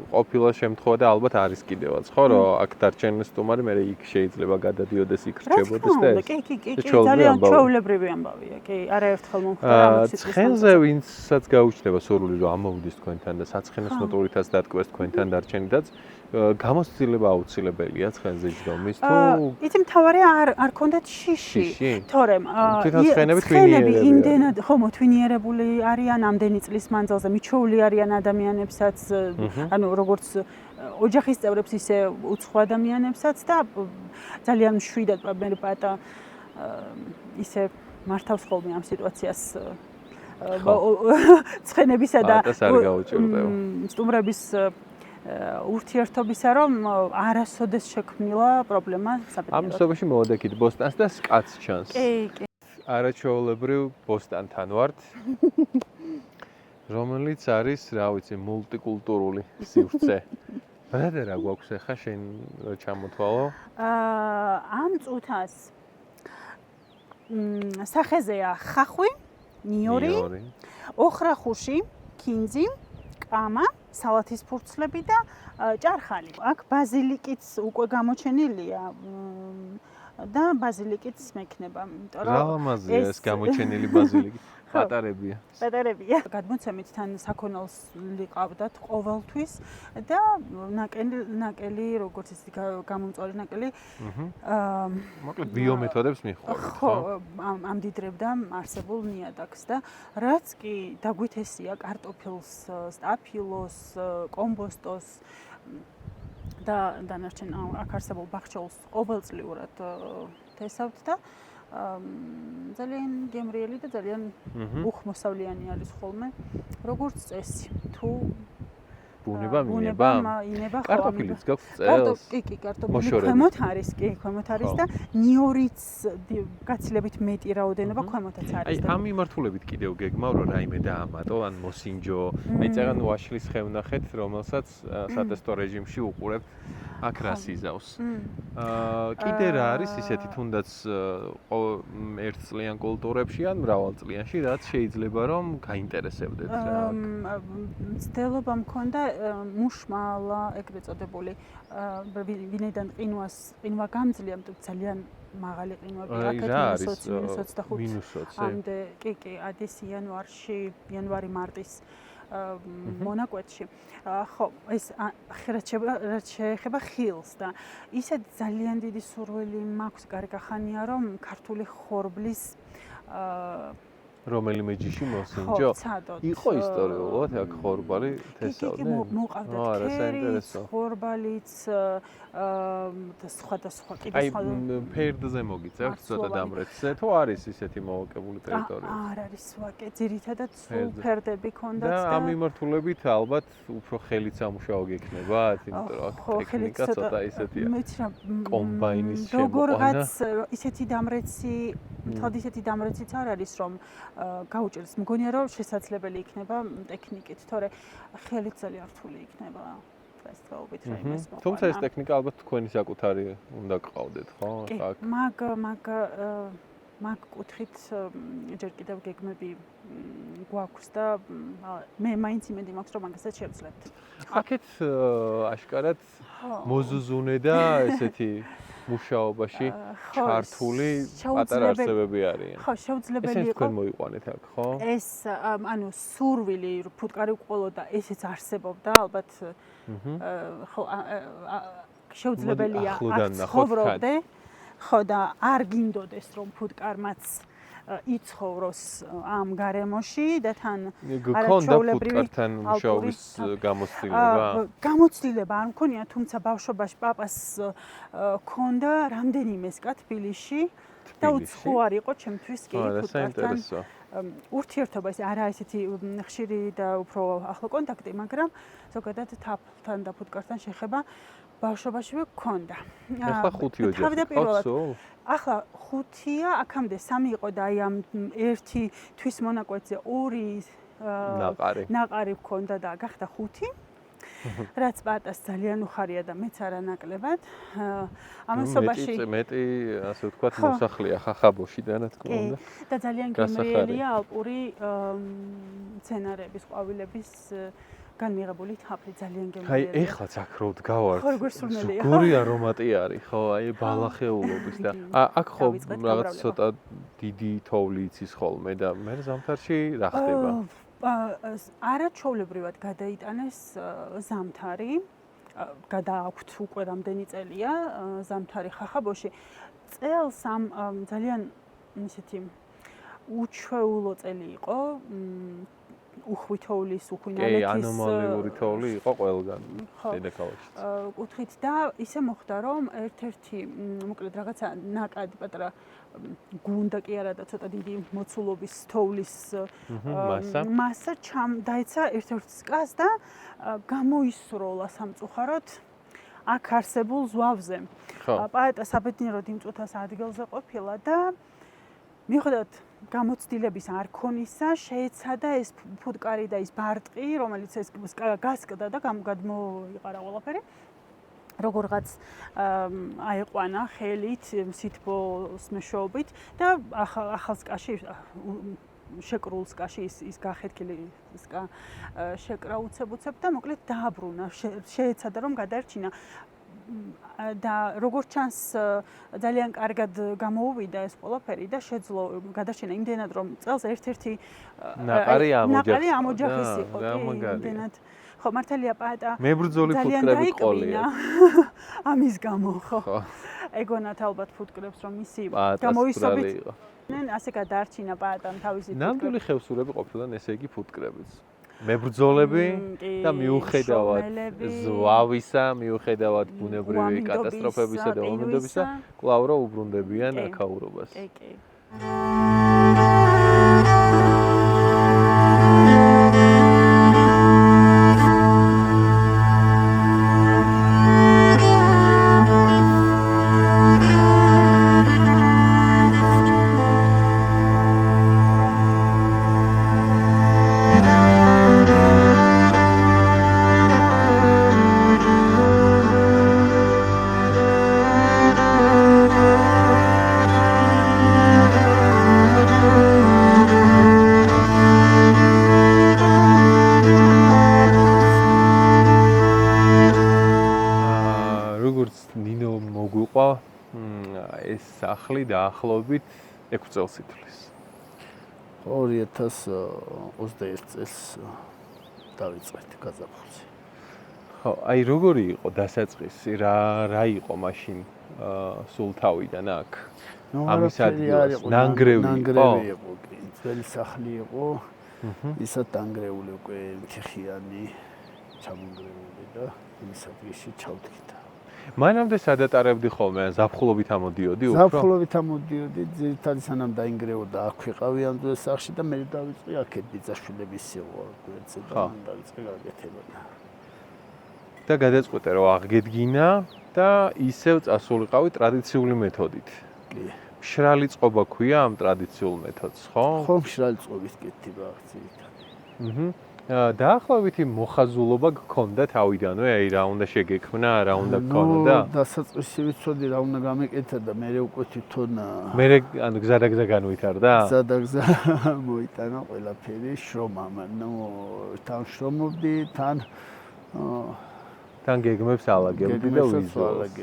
ყოფილა შემთხვევა და ალბათ არის კიდევაც, ხო, რომ აქ დარჩენილი სტუმარი მე იქ შეიძლება გადადიოდეს, იქ რჩებოდეს და ეს. კი, ძალიან ჩვეულებრივი ამბავია. კი, არაერთხელ მომხდარა ამ სიტყვის. ცხენზე ვინცაც გაუჩნდება სურვილი რომ ამოვიდეს თქვენთან და საცხენოს მოტურითაც დატკვეს თქვენთან დარჩენიდაც გამოცდილება აუცილებელია ცხენზე ჯდომის თუ იცი მთავარია არ კონდეთ შიში თორემ ცხენები იმდენად ხო მოთვინიერებული არიან ამდენი წლის მანძილზე მიჩვეული არიან ადამიანებსაც ანუ როგორც ოჯახის წევრებს ისე უცხო ადამიანებსაც და ძალიან მშვიდად მე პატა ისე მართავს ხოლმე ამ სიტუაციას ცხენებისა და სტუმრების ურთიერთობისა რომ არასოდეს შექმნილა პრობლემა საპეტროპოლში. ამ მსოფლიოში მოვადექით ბოსტანს და სკაც ჩანს. კი. არაჩვეულებრივ ბოსტანთან ვართ. რომელიც არის, რა ვიცი, მულტიკულტურული სივრცე. რა გვაქვს ახლა შენ ჩამოთვალო? ამ წუთას სახეზეა ხახვი, ნიორი, ოხრახუში, კინძი, კამა, სალათის ფურცლები და ჭარხალი. აქ ბაზილიკიც უკვე გამოჩენილია და ბაზილიკიც მექნება, იმიტომ რომ რა ამაზეა ეს გამოჩენილი ბაზილიკი? პატარებია. პატარებია. გადმოცემით თან საქონელსი ყავდათ ყოველთვის და ნაკელი, როგორც ის გამომწვარი ნაკელი. მოკლედ ბიომეთოდებს მიჰყავთ, ხო? ამდიდრებდა არსებულ ნიადაგს და რაც კი დაგვითესია კარტოფილს, სტაფილოს, კომბოსტოს და დანარჩენ აქ არსებულ ბახჩოლს ყოველწლიურად თესავთ და ძალიან გემრიელი და ძალიან უხმოსავლიანი არის ხოლმე როგორც წესი თუ ბუნება მინება კარტოფილიც გაქვს წელს კი კარტოფილი ქვემოთ არის და ნიორიც გაცილებით მეტი რაოდენობა ქვემოთაც არის აი ამ მიმართულებით კიდევ გეგმავ რომ რაიმე დაამატო ან მოსინჯო აი წეგან ვაშლის ხევნახეთ რომელსაც სატესტო რეჟიმში უყურებთ აქ რას იზავს კიდე რა არის ისეთი თუნდაც ერთწლიან კულტურებში ან მრავალწლიანში რაც შეიძლება რომ გაინტერესებდეთ რა მცდელობა მქონდა მუშმალა ეგრეთ წოდებული ვინაიდან ყინვა გამძლია ძალიან მაღალი ყინვები აქეთ -25 -ამდე კი ადის იანვარი-მარტის მონაკვეთში. ხო, ეს რაც შეეხება ხილს და ისეთ ძალიან დიდი სურვილი მაქვს გარეგახანია, რომ ქართული ხორბლის რომელიმე ჯიში მოსინჯო. იყო ისტორიულად აქ ხორბალი თესავდნენ? მოყავდათ ქერის, ხორბალიც და სხვა კიდე სხვა. აი ფერდზე მოგიწევთ ცოტა დამრეცზე თუ არის ისეთი მოვაკებული ტერიტორია? არ არის ვაკე, ძირითადად სულ ფერდები ქონდათ და ამ მიმართულებით ალბათ უფრო ხელით სამუშაო გექნებათ, იმიტომ რომ აქ ტექნიკა ცოტა ისეთია. კომბაინის შემოყვანა. როგორღაც ისეთი დამრეცი, თქო ისეთი დამრეციც არ არის რომ გაუჭირს. მგონია რომ შესაძლებელი იქნება ტექნიკით, თორე ხელით ძალიან რთული იქნება. თუმცა ეს ტექნიკა ალბათ თქვენი საკუთარი უნდა გყავდეთ, ხო? აქ მაგ კუთხით ჯერ კიდევ გეგმები გვაქვს და მე მაინც იმედი მაქვს რომ მაგასაც შევძლებთ. აქეთ აშკარად მოზუზუნე და ესეთი მუშაობაში ჩართული პატარა არსებები არიან. ხო, შეუძლებელი იყო. ეს თქვენ მოიყვანეთ აქ, ხო? ეს ანუ სურვილი ფუტკარი უყოლოდა, ესეც არსებობდა, ალბათ ხო შეუძლებელია ცხოვრობდე. ხო და არ გინდოდეს რომ ფუტკარმაც იცხოვროს ამ გარემოში და თან არაჩვეულებრივი მუშაობის გამოცდილება. გამოცდილება არ მქონია, თუმცა ბავშვობაში პაპას ქონდა რამდენიმეს კაც თბილისში და უცხოარი იყო ჩემთვის კი ფუტკართან. ურთიერთობა ეს არა ესეთი ხშირი და უფრო ახლო კონტაქტი, მაგრამ ზოგადად თაფლთან და ფუტკართან შეხება ბავშვობაშივე გქონდა. ახლა 5 ოჯახი ყავს? ახლა 5-ია, აქამდე 3 იყო და აი ამ ერთი თვის მონაკვეთზე 2 ნაყარი გქონდა და გახდა 5. რაც პატას ძალიან უხარია და მეც არანაკლებად. ამასობაში მეტი ასე ვთქვათ მოსახლეა ხახაბოშიდან რა თქმა უნდა. და ძალიან გემრიელია ალპური მცენარეების, ყვავილების განმიღებული თაფლი ძალიან გემრიელია. აი ეხლაც აქ რო დგავართ. ხო როგორ სურნელია. გორი არომატი არის, ხო, აი ბალახეულობის და აქ ხო რაღაც ცოტა დიდი თოვლი იცის ხოლმე და მე ზამთარში რა ხდება? არაჩვეულებრივად გადაიტანეს ზამთარი. გადააქვთ უკვე რამდენი წელია ზამთარი ხახაბოში. წელს ამ ძალიან ისეთი უჩვეულო წელი იყო. უხვი თოვლის, უხვინალეთის ანომალიური თოვლი იყო ყველგან დედაქალაქში. კუთხით და ისე მოხდა რომ ერთ-ერთი მოკლედ რაღაცა ნაკადი პატარა გუნდა კი არა და ცოტა დიდი მოცულობის თოვლის მასა დაეცა ერთ-ერთ სკას და გამოისროლა სამწუხაროდ აქ არსებულ ზვავზე. პაეტა საბედნიეროდ იმ წუთას ადგილზე ყოფილა და მიუხედავად გამოცდილების არ ქონისა, შეეცადა ეს ფუტკარი და ის ბარტყი, რომელიც ეს გასკდა და გადმოიყარა ყველაფერი. როგორღაც აეყვანა ხელით, სითბოს მეშვეობით და ახალ სკაში შეკრულ სკაში ის გახეთქილი სკა შეკრა უცებ-უცებ და მოკლედ დააბრუნა. შეეცადა რომ გადაერჩინა და როგორც ჩანს ძალიან კარგად გამოუვიდა ეს ყველაფერი და შეძლო გადარჩენა იმდენად რომ წელს ერთ-ერთი ნაყარი ამოჯახის იყო იმდენად ხო მართალია პაეტა მებრძოლი ფუტკრები ყოლია ამის გამო ხო ეგონათ ალბათ ფუტკრებს რომ ისი გამოისობით ასე გადარჩინა პაეტამ თავისი ნამდვილი ხევსურები ყოფილან ესე იგი ფუტკრებიც მებრძოლები და მიუხედავად ზვავისა, მიუხედავად ბუნებრივი კატასტროფებისა და ომებისა, კვლავ რა უბრუნდებიან აქაურობას. სახლი დაახლოებით 6 წელს ითვლის. 2021 წელს დავიწყეთ გაზაფხულზე. ხო, აი როგორი იყო დასაწყისი, რა იყო მაშინ სულ თავიდან აქ? ამის ადგილას ნანგრევი იყო, კი, ძველი სახლი იყო. ისა დანგრეული უკვე თიხიანი ჩამონგრეული და იმის ადგილში ჩავდგით. მანამდე სადატარებდი ხოლმე, ზაფხულობით ამოდიოდი უფრო? ზაფხულობით ამოდიოდი, ძირითადად სანამ დაინგრეოდა აქ ვიყავი ამ ძველ სახლში და მე დავიწყე აქეთ ბიძაშვილების იყო გვერდზე და მან დავიწყე გაკეთება. და გადაწყვეტე რომ აღგედგინა და ისევ წასულიყავი ტრადიციული მეთოდით. კი. მშრალი წყობა ქვია ამ ტრადიციულ მეთოდს, ხო? ხო, მშრალი წყობით კეთდება აქ ძირითადად. დაახლოებითი მოხაზულობა გქონდა თავიდანვე, აი რა უნდა შეგექმნა, რა უნდა გქონოდა? დასაწყისი ვიცოდი რა უნდა გამეკეთა და მე უკვე თვითონ ანუ გზადაგზა განვითარდა? გზადაგზა მოიტანა ყველაფერი შრომამ. თან შრომობდი, თან გეგმებს ალაგებდი და ვიზუალს.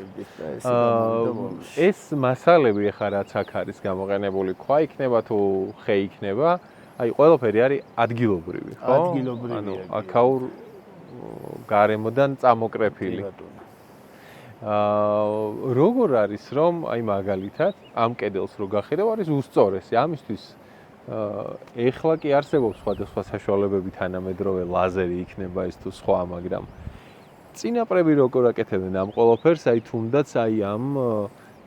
ეს ეს მასალები ახლა რაც აქ არის გამოყენებული, ქვა იქნება თუ ხე იქნება, აი ყველაფერი არის ადგილობრივი, ხო? ადგილობრივია. ანუ აქაურ გარემოდან წამოკრეფილი. როგორ არის რომ აი მაგალითად ამ კედელს რო გახედავ არის უსწორესი, ამისთვის ეხლა კი არსებობს სხვადასხვა საშუალებები თანამედროვე ლაზერი იქნება ეს თუ სხვა, მაგრამ წინაპრები როგორ აკეთებდნენ ამ ყველაფერს, აი თუნდაც აი ამ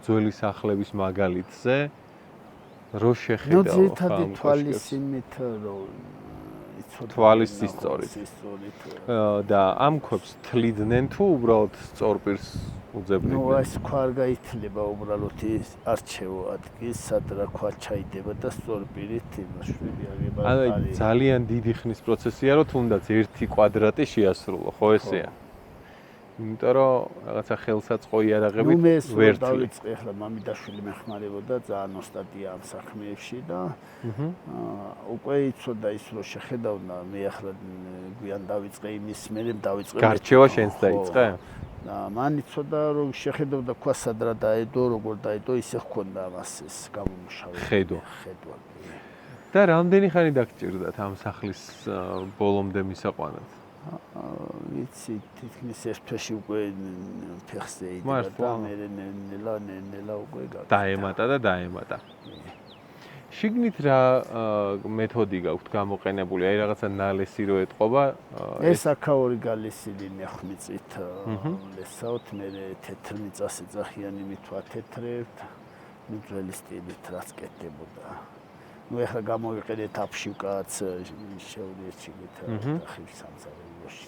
ძველი სახლების მაგალითზე რო შეხედავ ხო, ძირითადი თვალის იმით რომ თვალის სისწორით. და ამ ქვებს თლიდნენ თუ უბრალოდ სწორპირს უძებნდნენ? ნუ ეს ქვა არ გაითლება უბრალოდ ის არჩევო ადგილს, სად რა ქვა ჩაიდება და სწორპირით იმაშვილი აღება. ანუ ძალიან დიდი ხნის პროცესია, რომ თუნდაც ერთი კვადრატი შეასრულო, ხო ესეა? იმიტომ რომ რაღაცა ხელსაწყო იარაღებით ვერ დავიწყე ახლა მამიდაშვილი მეხმარებოდა ძალიან ოსტატია ამ საქმეებში და უკვე იცოდა ის რომ შეხედავდა მე ახლა გვიან დავიწყე იმის მერე დავიწყე გარჩევა შენს დაიწყე? და მან იცოდა რომ შეხედავდა ქვა სად რა დაედო, როგორ დაედო, ისე ჰქონდა ამას ეს გამომუშავება. ხედვა. და რამდენი ხანი დაგჭირდათ ამ სახლის ბოლომდე მისაყვანად? ვიცი, თითქმის ერთ თვეში უკვე ფეხზე იდგა და მე ნელა უკვე დაემატა. შიგნით რა მეთოდი გაქვთ გამოყენებული? აი რაღაცა ნალესი რო ეთყობა? ეს აქაური გალესილი ნეხმიწით ლესავთ, მე თეთრ მიწას ეძახიანი მithვა თეთრებთ, ძველი სტილით რაც კეთდებოდა. ნუ ეხლა გამოვიყენეთ აფშიკაც შეურიეჩიგით და ხის სამზარეულოში.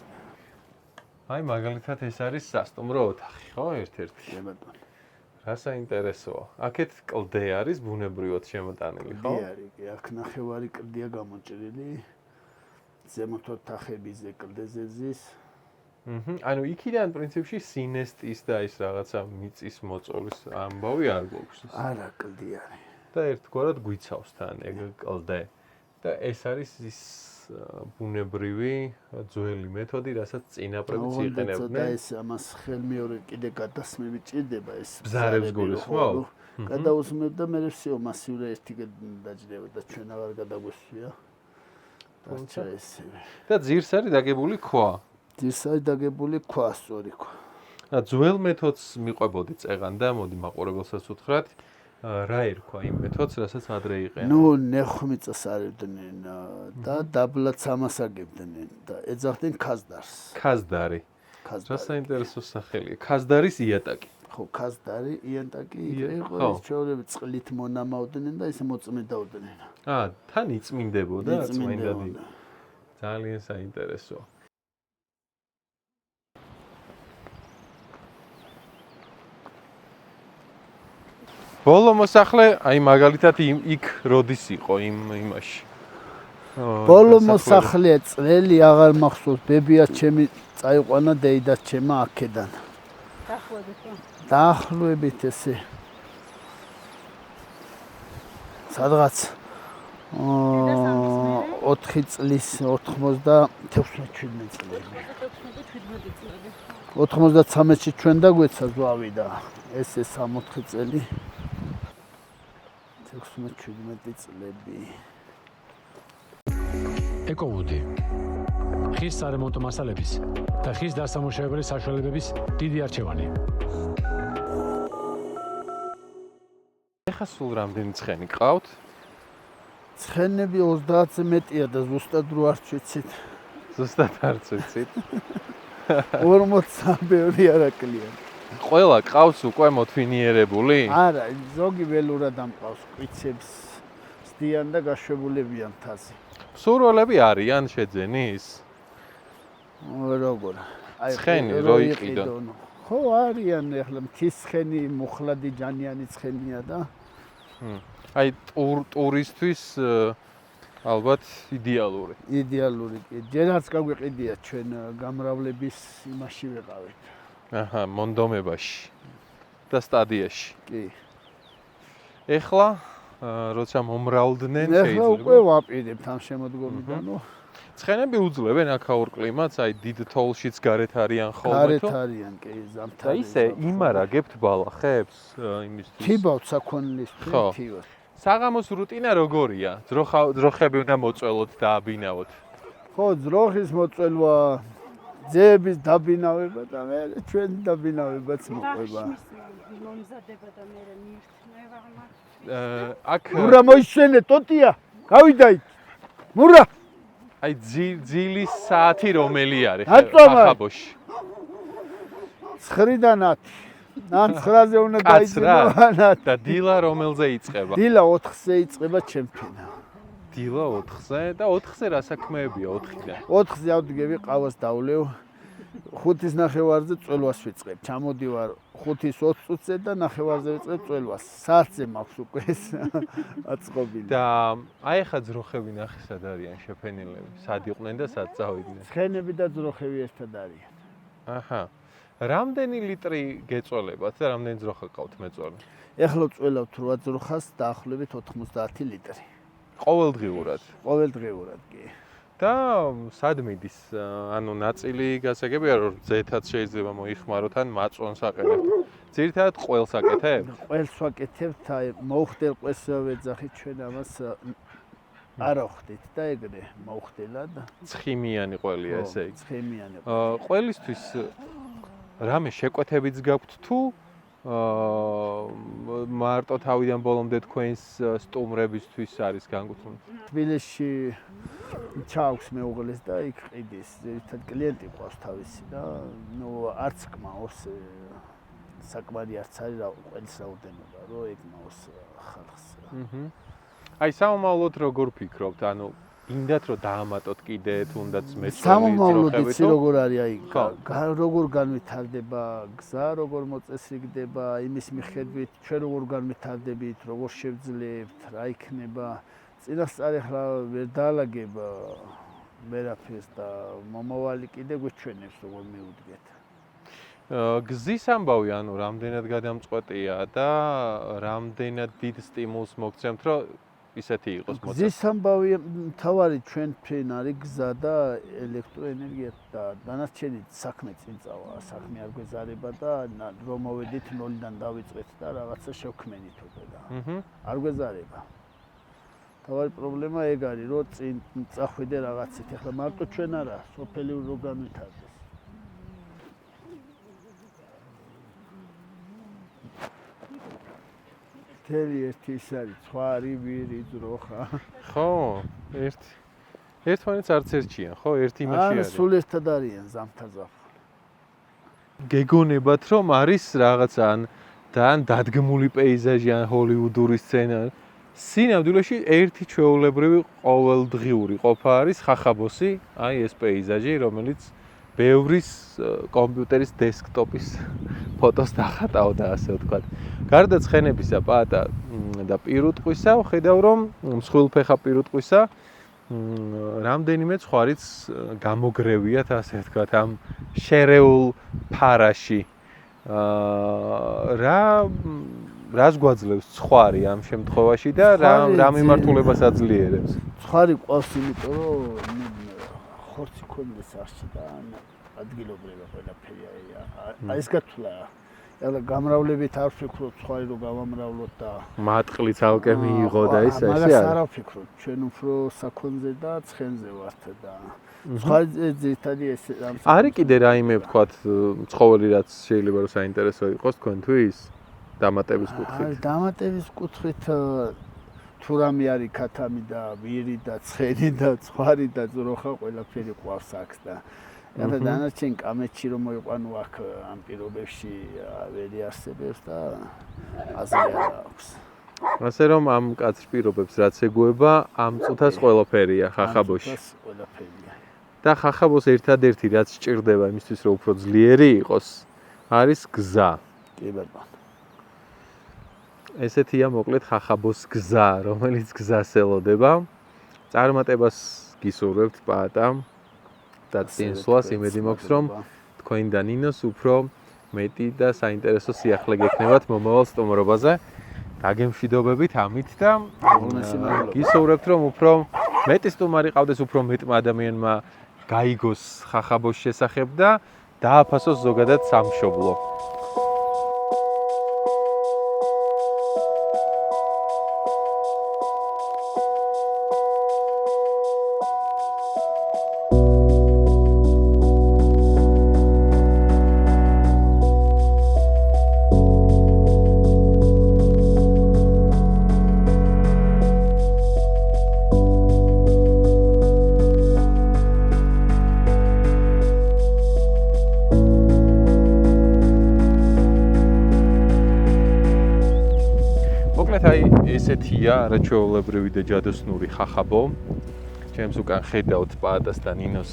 აი მაგალითად ეს არის სასტუმრო ოთახი, ხო, ერთ-ერთი? შებატონი. რა საინტერესოა. აქეთ კლდე არის ბუნებრივად შემოტანილი, ხო? კლდე არის, კი, აქ ნახევარი კლდეა გამოჭრილი. ზემოთ ოთახებზე კლდეზე ზის. ანუ იქიდან პრინციპში სინესტის და ის რაღაცა მიწის მოწოლის ამბავი არ გვაქვს. არა, კლდე არის. და ერთგვარად გვიცავს თან ეგ კლდე. და ეს არის ის ბუნებრივი ძველი მეთოდი, რასაც წინაპრებიც იყენებდნენ. და ეს ამას ხელმეორე კიდე გადასმები ჭირდება ეს ბზარებს გულისხმობ? გადაუსმებ და მე всё მასიურად ერთი დაჭრება და ჩვენ აღარ გადაგვესვია. თუმცა ესე. და ძირს არის დაგებული ქვა. ძირს არის დაგებული ქვა, სწორი ქვა. ძველ მეთოდს მიყვებოდი წეღან და მოდი მაყურებელსაც უთხრათ. რა ერქვა იმ მეთოდს, რასაც ადრე იყენებდნენ? ნუ ნეხმიწას არევდნენ და დაბლაც ამას აგებდნენ და ეძახდნენ ქაზდარს. ქაზდარი. რა საინტერესო სახელია. ქაზდარის იატაკი. ხო, ქაზდარი, იატაკი იყო ის ჩვეულებრივ წყლით მონამავდნენ და ისე მოწმენდავდნენ. თან იწმინდებოდა, წმინდადი. ძალიან საინტერესოა. ბოლო მოსახლე, აი მაგალითად იქ როდის იყო იმაში. ბოლო მოსახლე წელი აღარ მახსოვს, ბებია ჩემი წაიყვანა დეიდაც ჩემა აქედან. დაახლოებით ესე. სადღაც 4 წლის 96 წლები. 93-ში ჩვენ დაგვეცა ზვავი და ესე 64 წელი. 16-17 წლები. ეკოვუდი. ხის სარემონტო მასალების და ხის დასამუშავებელი საშუალებების დიდი არჩევანი. ეხლა სულ რამდენი ცხენი ყავთ? ცხენები 30-ზე მეტია და ზუსტად რო არც ვიცით. ზუსტად არც ვიცით. 40 ბევრი არაკლია. ყველა ყავს უკვე მოთვინიერებული? არა, ზოგი ველურად ამყავს, ყიცებს სდიან და გაშვებულებია მთაზე. სურველები არიან შეძენის? როგორ? აი ცხენი რო იყიდო. ხო, არიან ახლა მთის ცხენი, მუხლადი ჯანიანი ცხენია და აი ტურისთვის ალბათ იდეალური. იდეალური კი. ჯერაც გაგვიყიდია ჩვენ გამრავლების იმაში ვიყავით. აჰა, მონდომებაში და სტადიაში. კი. ეხლა როცა მომრავლდნენ ეხლა უკვე შეიძლება ვაპირებთ ამ შემოდგომიდანო. ცხენები უძლებენ აქაურ კლიმატს, აი დიდ თოვლშიც გარეთ არიან ხოლმე გარეთ თუ? არიან კი და ზამთარი. ისე იმარაგებთ ბალახებს იმისთვის. თიბავთ საქონლისთვის, ხო. თიბავთ. საღამოს რუტინა როგორია? ძროხები უნდა მოწველოთ და აბინავოთ. ხო, ძროხის მოწველვა, ძეების დაბინავება და მე ჩვენ დაბინავებაც მოყვება. მომზადება და მე მირთმევა მათ. აქ მურა მოისვენე, ტოტია, გავიდა იქ. მურა, აი ძილის საათი რომელი არის აწომა. ახაბოში? 9-დან 10. ან 9-ზე უნდა კაცრა დაიწყო. და დილა რომელზე იწყება? დილა 4-ზე იწყება ჩემფინა. დილა 4-ზე და 4-ზე რა საქმეებია 4-დან? 4-ზე ავდგები, ყავას დავლევ. 5-ის ნახევარზე წველვას ვიწყებ. ჩამოდივარ 5-ის 20 წუთზე და ნახევარზე ვიწყებ წველვას. საათზე მაქვს უკვე ეს აწყობილი. და აი ახლა ძროხები ნახე სად არიან შეფენილები? სად იყვნენ და სად წავიდნენ? ცხენები და ძროხები ერთად არიან. აჰა. რამდენი ლიტრი გეწოლებათ და რამდენი ძროხა ყავთ მეწოლი? ეხლა წველავთ 8 ძროხას დაახლოებით 90 ლიტრი. ყოველდღიურად. ყოველდღიურად კი. და სად მიდის? ანუ ნაწილი გასაგებია რომ ზეთაც შეიძლება მოიხმაროთ ან მაწვანს აყენებთ. ძირითადად ყველს აკეთებთ? ყველს ვაკეთებთ, აი მოუხდელ ყველს ვეძახით ჩვენ ამას არა ვხდით და ეგრე მოუხდელად. ცხიმიანი ყველია ესე იგი. ცხიმიანი. ყველისთვის რამე შეკვეთებიც გაქვთ თუ მარტო თავიდან ბოლომდე თქვენს სტუმრებისთვის არის განკუთვნილი? თბილისში ჩაქვს მეუღლეს და იქ ყიდის. ერთად კლიენტი ყავს თავისი და ნუ არც კმაოს საკმარი არც არის რა ყველის რაოდენობა რომ ეგმაოს ხალხს. აი სამომავლოდ როგორ ფიქრობთ? ანუ ინდათ რომ დაამატოთ კიდე თუნდაც მეწოლი სამომავლოდ იცი როგორ არის აი როგორ განვითარდება გზა, როგორ მოწესრიგდება იმის მიხედვით ჩვენ როგორ განვითარდებით, როგორ შევძლებთ, რა იქნება. წინასწარ ახლა ვერ დაალაგებ ვერაფერს და მომავალი კიდე გვიჩვენებს როგორ მივუდგეთ. გზის ამბავი ანუ რამდენად გადამწყვეტია და რამდენად დიდ სტიმულს მოგცემთ რომ ისეთი იყოს მოწესრიგება. გზის ამბავი მთავარი ჩვენთვის არის გზა და ელექტროენერგია და დანარჩენი საქმე წინ წავა, საქმე არ გვეზარება და რომ მოვედით ნოლიდან დავიწყეთ და რაღაცა შევქმენით უკვე და არ გვეზარება. თავარი პრობლემა ეგ არის, რომ წინ წახვიდე რაღაცით. ახლა მარტო ჩვენ არა, სოფელი რო განვითარდეს. თელი ერთი ის არის, ცხვარი, ვირი, ძროხა. ხო, ერთმანეთს არც ერჩიან, ხო, ერთი იმაში არის. სულ ერთად არიან ზამთარ-ზაფხულ. გეგონებათ რომ არის რაღაცა ან დადგმული პეიზაჟი ან ჰოლივუდური სცენა. სინამდვილეში ერთი ჩვეულებრივი ყოველდღიური ყოფა არის ხახაბოსი, აი ეს პეიზაჟი, რომელიც ბევრის კომპიუტერის დესკტოპის ფოტოს დახატავდა, ასე ვთქვათ. გარდა ცხენებისა, პატა და პირუტყვისა, ვხედავ რომ მსხვილფეხა პირუტყვისა რამდენიმე ცხვარიც გამოგრევიათ, ასე ვთქვათ, ამ შერეულ ფარაში. რას გვაძლევს ცხვარი ამ შემთხვევაში და რა მიმართულებას აძლიერებს? ცხვარი ყავს, იმიტომ რომ ხორცი ქონდეს არში და ადგილობრივი ყველაფერი აი ეს გათვლა ეხლა გამრავლებით არ ვფიქრობ სხვა რო გავამრავლოთ და მატყლი ცალკე მიიღო და ეს მაგას არის. არ ვფიქრობ, ჩვენ უფრო საქონზე და ცხენზე ვართ და სხვა ძირითადი ეს არის კიდე რაიმე ვთქვათ ცხოველი რაც შეიძლება რომ საინტერესო იყოს თქვენთვის დამატების კუთხით. დამატების კუთხით თუ რამე არის ქათამი და ვირი და ცხენი და ცხვარი და ძროხა ყველაფერი ყავს აქ და ეხლა დანარჩენ კამეჩი რომ მოიყვანო აქ ამ პირობებში ვერი არსებობს და აზრი არ აქვს. ასე რომ ამ კაცრ პირობებს რაც ეგუება, ამ წუთას ყველაფერია ხახაბოში. ყველაფერია. და ხახაბოს ერთადერთი რაც სჭირდება იმისთვის რომ უფრო ძლიერი იყოს, არის გზა. კი ბატონო. ესეთია მოკლედ ხახაბოს გზა, რომელიც გზას ელოდება. წარმატებას გისურვებთ პაატამ და წინსვლას იმედი მაქვს რომ თქვენ და ნინოს უფრო მეტი და საინტერესო სიახლე გექნებათ მომავალ სტუმრობაზე. დაგემშვიდობებით ამით და გისურვებთ რომ უფრო მეტი სტუმარი ყავდეს, უფრო მეტმა ადამიანმა გაიგოს ხახაბოს შესახებ და დააფასოს ზოგადად სამშობლო. ესეთია არაჩვეულებრივი და ჯადოსნური ხახაბო. ჩემს უკან ხედავთ პაატას და ნინოს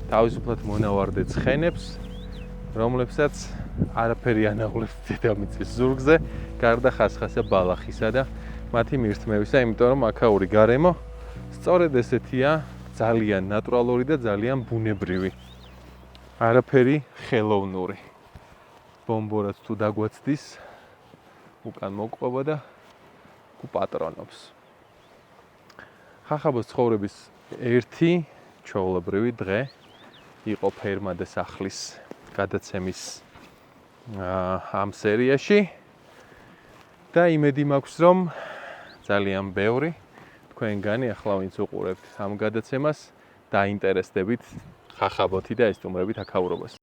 თავისუფლად მონავარდე ცხენებს, რომლებსაც არაფერი ანაღლებს დედამიწის ზურგზე, გარდა ხასხასა ბალახისა და მათი მირთმევისა, იმიტომ რომ აქაური გარემო სწორედ ესეთია, ძალიან ნატურალური და ძალიან ბუნებრივი. არაფერი ხელოვნური. ბომბორაც თუ დაგვაცდის, უკან მოყვება და პატრონობს. ხახაბოს ცხოვრების ერთი ჩვეულებრივი დღე იყო ფერმა და სახლის გადაცემის ამ სერიაში და იმედი მაქვს რომ ძალიან ბევრი თქვენგანი ახლა ვინც უყურებთ ამ გადაცემას დაინტერესდებით ხახაბოთი და ეს სტუმრებით აქაურობას.